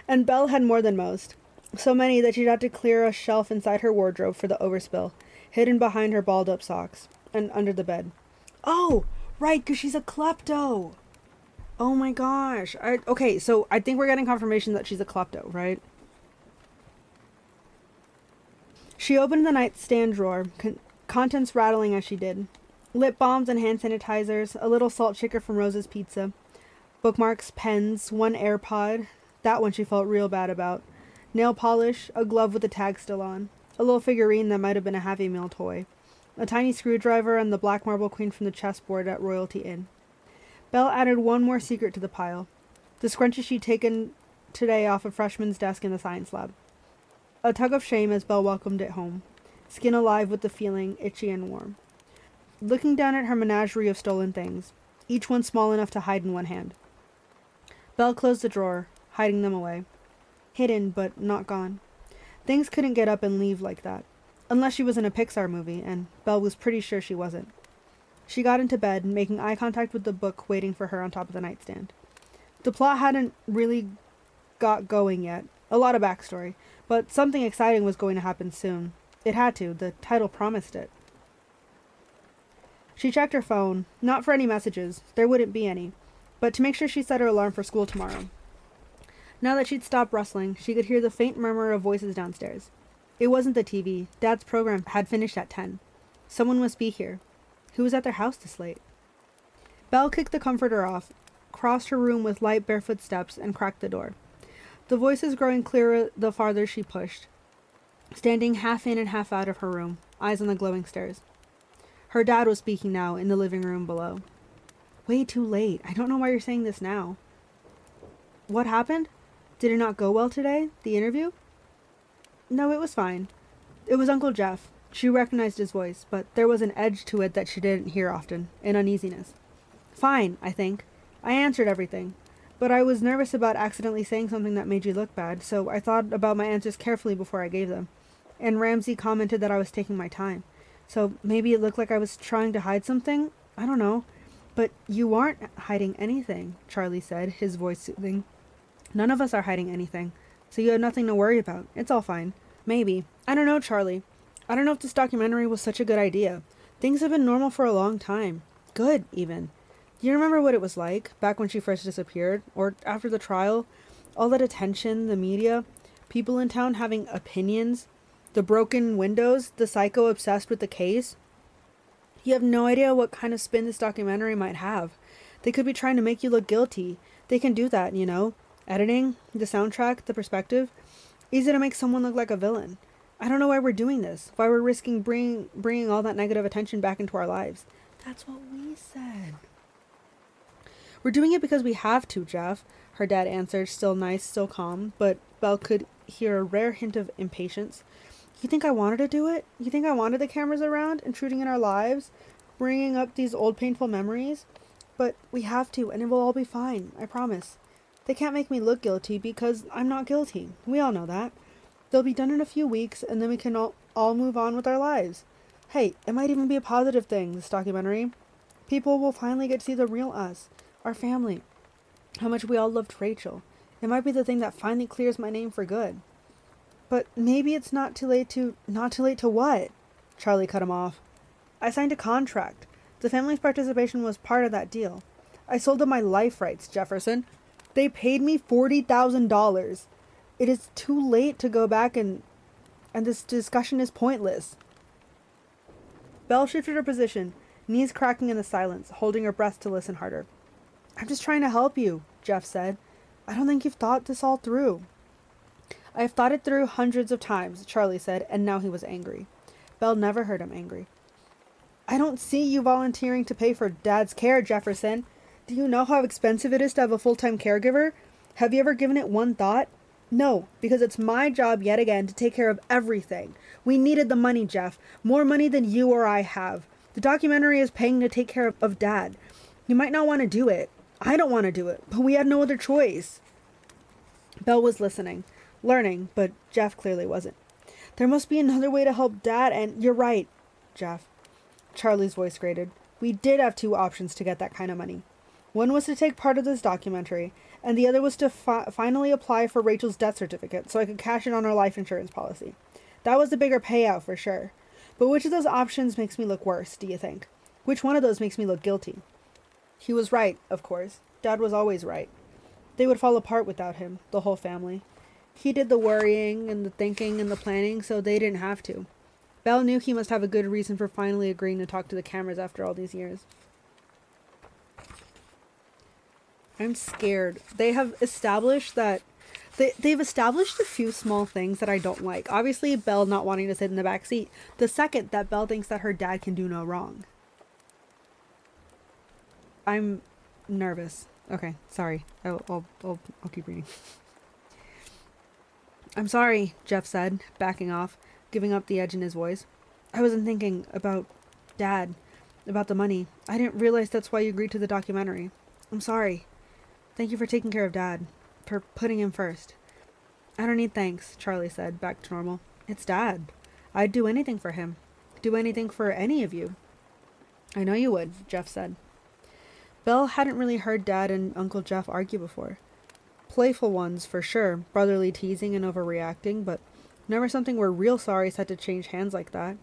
[SPEAKER 1] and Belle had more than most. So many that she'd had to clear a shelf inside her wardrobe for the overspill, hidden behind her balled up socks, and under the bed. Oh, right, because she's a klepto. Oh my gosh. Okay, so I think we're getting confirmation that she's a klepto, right? She opened the nightstand drawer, contents rattling as she did. Lip balms and hand sanitizers, a little salt shaker from Rose's Pizza, bookmarks, pens, one AirPod, that one she felt real bad about, nail polish, a glove with the tag still on, a little figurine that might have been a Happy Meal toy, a tiny screwdriver, and the black marble queen from the chessboard at Royalty Inn. Belle added one more secret to the pile, the scrunchie she'd taken today off a freshman's desk in the science lab. A tug of shame as Belle welcomed it home, skin alive with the feeling, itchy and warm. Looking down at her menagerie of stolen things, each one small enough to hide in one hand. Belle closed the drawer, hiding them away. Hidden, but not gone. Things couldn't get up and leave like that. Unless she was in a Pixar movie, and Belle was pretty sure she wasn't. She got into bed, making eye contact with the book waiting for her on top of the nightstand. The plot hadn't really got going yet. A lot of backstory. But something exciting was going to happen soon. It had to. The title promised it. She checked her phone, not for any messages. There wouldn't be any. But to make sure she set her alarm for school tomorrow. Now that she'd stopped rustling, she could hear the faint murmur of voices downstairs. It wasn't the TV. Dad's program had finished at 10. Someone must be here. Who was at their house this late? Belle kicked the comforter off, crossed her room with light barefoot steps, and cracked the door. The voices growing clearer the farther she pushed, standing half in and half out of her room, eyes on the glowing stairs. Her dad was speaking now, in the living room below. Way too late. I don't know why you're saying this now. What happened? Did it not go well today? The interview? No, it was fine. It was Uncle Jeff. She recognized his voice, but there was an edge to it that she didn't hear often, an uneasiness. Fine, I think. I answered everything. But I was nervous about accidentally saying something that made you look bad, so I thought about my answers carefully before I gave them. And Ramsey commented that I was taking my time. So maybe it looked like I was trying to hide something? I don't know. But you aren't hiding anything, Charlie said, his voice soothing. None of us are hiding anything, so you have nothing to worry about. It's all fine. Maybe. I don't know, Charlie. I don't know if this documentary was such a good idea. Things have been normal for a long time. Good, even. Do you remember what it was like, back when she first disappeared? Or after the trial? All that attention, the media, people in town having opinions, the broken windows, the psycho obsessed with the case? You have no idea what kind of spin this documentary might have. They could be trying to make you look guilty. They can do that, you know? Editing, the soundtrack, the perspective. Easy to make someone look like a villain. I don't know why we're doing this. Why we're risking bringing all that negative attention back into our lives. That's what we said. We're doing it because we have to, Jeff, her dad answered, still nice, still calm, but Belle could hear a rare hint of impatience. You think I wanted to do it? You think I wanted the cameras around, intruding in our lives, bringing up these old painful memories? But we have to, and it will all be fine, I promise. They can't make me look guilty because I'm not guilty. We all know that. They'll be done in a few weeks, and then we can all move on with our lives. Hey, it might even be a positive thing, this documentary. People will finally get to see the real us. Our family. How much we all loved Rachel. It might be the thing that finally clears my name for good. But maybe it's not too late to what? Charlie cut him off. I signed a contract. The family's participation was part of that deal. I sold them my life rights, Jefferson. They paid me $40,000. It is too late to go back and this discussion is pointless. Belle shifted her position, knees cracking in the silence, holding her breath to listen harder. I'm just trying to help you, Jeff said. I don't think you've thought this all through. I have thought it through hundreds of times, Charlie said, and now he was angry. Belle never heard him angry. I don't see you volunteering to pay for Dad's care, Jefferson. Do you know how expensive it is to have a full-time caregiver? Have you ever given it one thought? No, because it's my job yet again to take care of everything. We needed the money, Jeff. More money than you or I have. The documentary is paying to take care of Dad. You might not want to do it. I don't want to do it, but we had no other choice. Belle was listening, learning, but Jeff clearly wasn't. There must be another way to help Dad, and you're right, Jeff. Charlie's voice grated. We did have two options to get that kind of money. One was to take part of this documentary, and the other was to finally apply for Rachel's death certificate so I could cash in on her life insurance policy. That was the bigger payout for sure. But which of those options makes me look worse, do you think? Which one of those makes me look guilty? He was right, of course. Dad was always right. They would fall apart without him, the whole family. He did the worrying and the thinking and the planning, so they didn't have to. Belle knew he must have a good reason for finally agreeing to talk to the cameras after all these years. I'm scared. They have established that they've established a few small things that I don't like. Obviously, Belle not wanting to sit in the back seat. The second, that Belle thinks that her dad can do no wrong. I'm nervous. Okay, sorry. I'll keep reading. I'm sorry, Jeff said, backing off, giving up the edge in his voice. I wasn't thinking about Dad, about the money. I didn't realize that's why you agreed to the documentary. I'm sorry. Thank you for taking care of Dad, for putting him first. I don't need thanks, Charlie said, back to normal. It's Dad. I'd do anything for him. Do anything for any of you. I know you would, Jeff said. Belle hadn't really heard Dad and Uncle Jeff argue before. Playful ones, for sure, brotherly teasing and overreacting, but never something where real sorries had to change hands like that.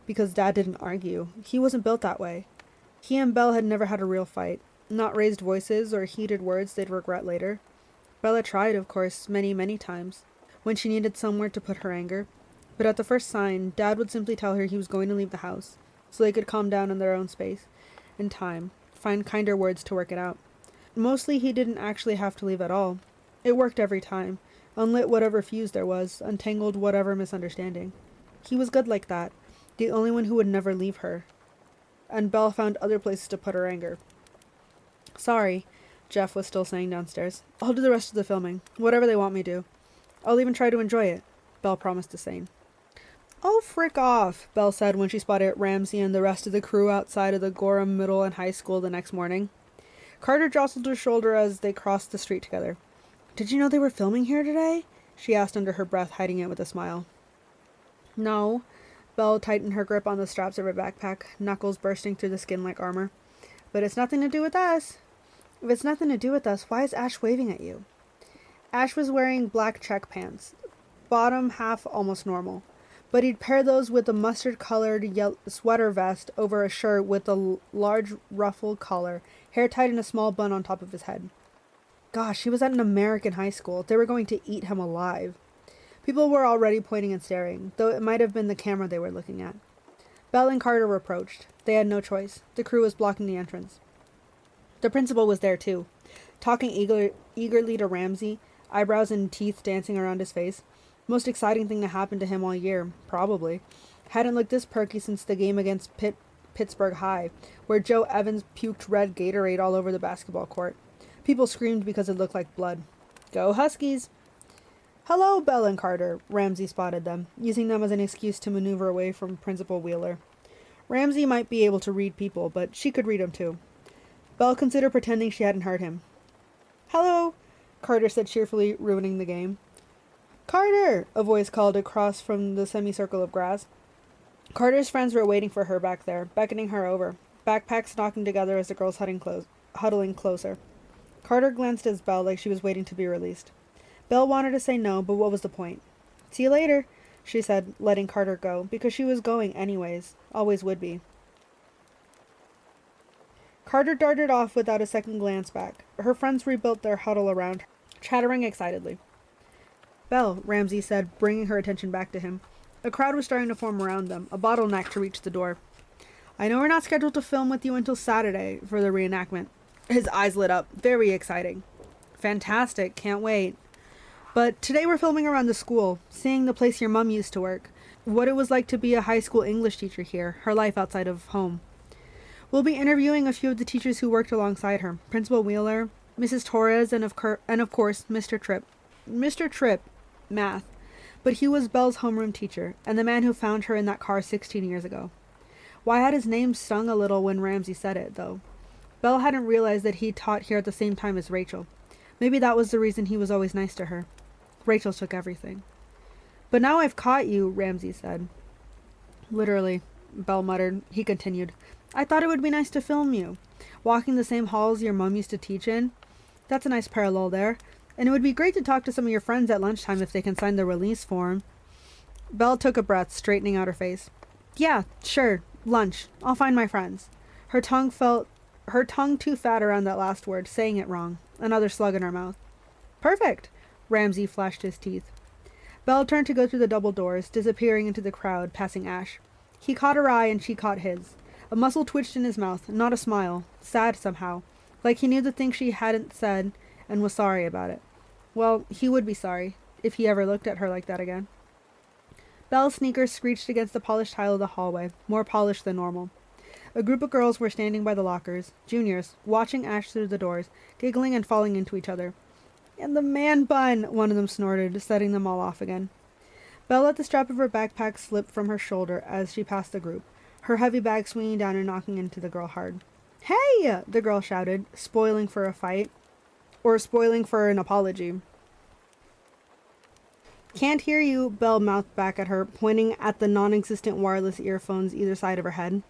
[SPEAKER 1] Because Dad didn't argue. He wasn't built that way. He and Belle had never had a real fight. Not raised voices or heated words they'd regret later. Bella tried, of course, many, many times, when she needed somewhere to put her anger. But at the first sign, Dad would simply tell her he was going to leave the house, so they could calm down in their own space, in time, find kinder words to work it out. Mostly he didn't actually have to leave at all. It worked every time, unlit whatever fuse there was, untangled whatever misunderstanding. He was good like that, the only one who would never leave her. And Belle found other places to put her anger. Sorry, Jeff was still saying downstairs. I'll do the rest of the filming, whatever they want me to. I'll even try to enjoy it, Belle promised to Sane. Oh, frick off, Belle said when she spotted Ramsey and the rest of the crew outside of the Gorham Middle and High School the next morning. Carter jostled her shoulder as they crossed the street together. Did you know they were filming here today? She asked under her breath, hiding it with a smile. No. Belle tightened her grip on the straps of her backpack, knuckles bursting through the skin like armor. But it's nothing to do with us. If it's nothing to do with us, why is Ash waving at you? Ash was wearing black check pants, bottom half almost normal, but he'd pair those with a mustard-colored sweater vest over a shirt with a large ruffled collar, hair tied in a small bun on top of his head. Gosh, he was at an American high school. They were going to eat him alive. People were already pointing and staring, though it might have been the camera they were looking at. Belle and Carter were approached. They had no choice. The crew was blocking the entrance. The principal was there, too, talking eagerly to Ramsey, eyebrows and teeth dancing around his face. Most exciting thing to happen to him all year, probably. Hadn't looked this perky since the game against Pittsburgh High, where Joe Evans puked red Gatorade all over the basketball court. People screamed because it looked like blood. Go Huskies! Hello, Belle and Carter, Ramsey spotted them, using them as an excuse to maneuver away from Principal Wheeler. Ramsey might be able to read people, but she could read them too. Belle considered pretending she hadn't heard him. Hello, Carter said cheerfully, ruining the game. Carter! A voice called across from the semicircle of grass. Carter's friends were waiting for her back there, beckoning her over, backpacks knocking together as the girls huddling closer. Carter glanced at Belle like she was waiting to be released. Belle wanted to say no, but what was the point? See you later, she said, letting Carter go, because she was going anyways, always would be. Carter darted off without a second glance back. Her friends rebuilt their huddle around her, chattering excitedly. Belle, Ramsey said, bringing her attention back to him. A crowd was starting to form around them, a bottleneck to reach the door. I know we're not scheduled to film with you until Saturday for the reenactment. His eyes lit up. Very exciting. Fantastic. Can't wait. But today we're filming around the school, seeing the place your mom used to work, what it was like to be a high school English teacher here, her life outside of home. We'll be interviewing a few of the teachers who worked alongside her, Principal Wheeler, Mrs. Torres, and of course, Mr. Tripp. Mr. Tripp, math, but he was Belle's homeroom teacher, and the man who found her in that car 16 years ago. Why had his name stung a little when Ramsey said it, though? Belle hadn't realized that he taught here at the same time as Rachel. Maybe that was the reason he was always nice to her. Rachel took everything. But now I've caught you, Ramsey said. Literally, Belle muttered. He continued. I thought it would be nice to film you. walking the same halls your mom used to teach in. That's a nice parallel there. And it would be great to talk to some of your friends at lunchtime if they can sign the release form. Belle took a breath, straightening out her face. Yeah, sure, lunch. I'll find my friends. Her tongue too fat around that last word, saying it wrong. Another slug in her mouth. Perfect! Ramsay flashed his teeth. Belle turned to go through the double doors, disappearing into the crowd, passing Ash. He caught her eye and she caught his. A muscle twitched in his mouth, not a smile, sad somehow, like he knew the thing she hadn't said and was sorry about it. Well, he would be sorry, if he ever looked at her like that again. Belle's sneakers screeched against the polished tile of the hallway, more polished than normal. A group of girls were standing by the lockers, juniors, watching Ash through the doors, giggling and falling into each other. And the man bun, one of them snorted, setting them all off again. Belle let the strap of her backpack slip from her shoulder as she passed the group, her heavy bag swinging down and knocking into the girl hard. Hey! The girl shouted, spoiling for a fight. Or spoiling for an apology. Can't hear you, Belle mouthed back at her, pointing at the non-existent wireless earphones either side of her head.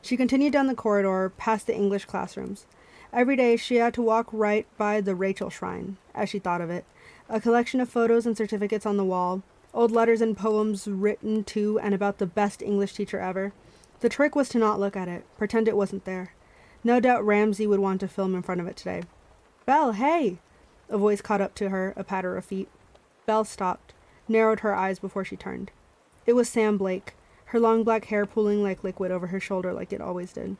[SPEAKER 1] She continued down the corridor, past the English classrooms. Every day she had to walk right by the Rachel Shrine, as she thought of it. A collection of photos and certificates on the wall, old letters and poems written to and about the best English teacher ever. The trick was to not look at it, pretend it wasn't there. No doubt Ramsay would want to film in front of it today. Belle, hey! A voice caught up to her, a patter of feet. Belle stopped, narrowed her eyes before she turned. It was Sam Blake, her long black hair pooling like liquid over her shoulder like it always did.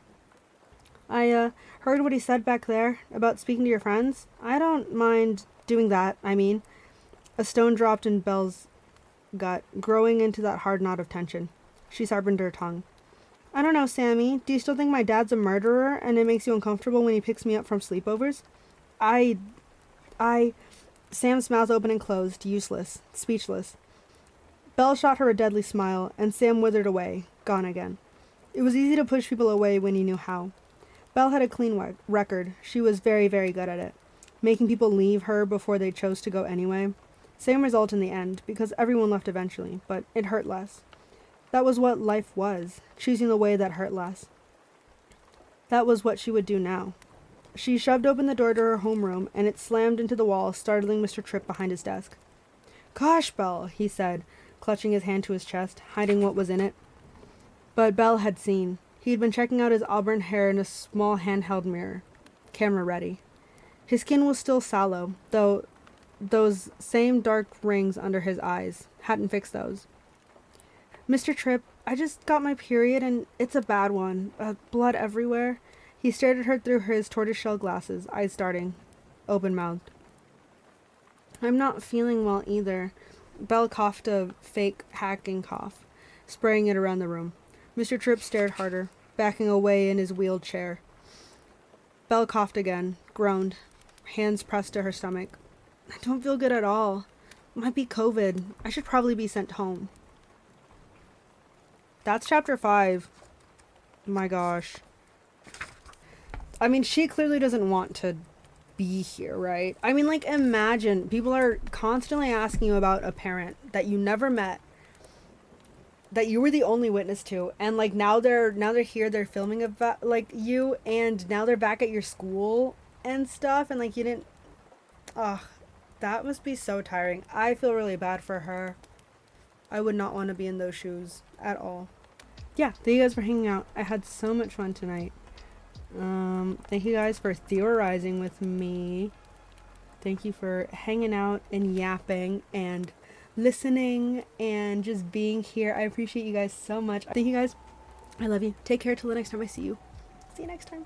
[SPEAKER 1] I heard what he said back there, about speaking to your friends. I don't mind doing that, I mean. A stone dropped in Belle's gut, growing into that hard knot of tension. She sharpened her tongue. I don't know, Sammy. Do you still think my dad's a murderer and it makes you uncomfortable when he picks me up from sleepovers? Sam's mouth opened and closed, useless, speechless. Belle shot her a deadly smile, and Sam withered away, gone again. It was easy to push people away when you knew how. Belle had a clean record. She was very, very good at it. Making people leave her before they chose to go anyway. Same result in the end, because everyone left eventually, but it hurt less. That was what life was, choosing the way that hurt less. That was what she would do now. She shoved open the door to her homeroom, and it slammed into the wall, startling Mr. Tripp behind his desk. Gosh, Belle, he said, clutching his hand to his chest, hiding what was in it. But Belle had seen. He had been checking out his auburn hair in a small handheld mirror, camera ready. His skin was still sallow, though those same dark rings under his eyes hadn't fixed those. Mr. Tripp, I just got my period and it's a bad one. Blood everywhere. He stared at her through his tortoiseshell glasses, eyes darting, open-mouthed. I'm not feeling well either. Belle coughed a fake hacking cough, spraying it around the room. Mr. Tripp stared harder, backing away in his wheeled chair. Belle coughed again, groaned, hands pressed to her stomach. I don't feel good at all. Might be COVID. I should probably be sent home. That's chapter 5. My gosh. I mean, she clearly doesn't want to be here, right? I mean, like, imagine people are constantly asking you about a parent that you never met, that you were the only witness to, and like now they're here, they're filming about like you, and now they're back at your school and stuff, and like you didn't. Ugh, that must be so tiring. I feel really bad for her. I would not want to be in those shoes at all. Yeah, thank you guys for hanging out. I had so much fun tonight. Thank you guys for theorizing with me. Thank you for hanging out and yapping and listening and just being here. I appreciate you guys so much. Thank you guys. I love you. Take care till the next time I see you. See you next time.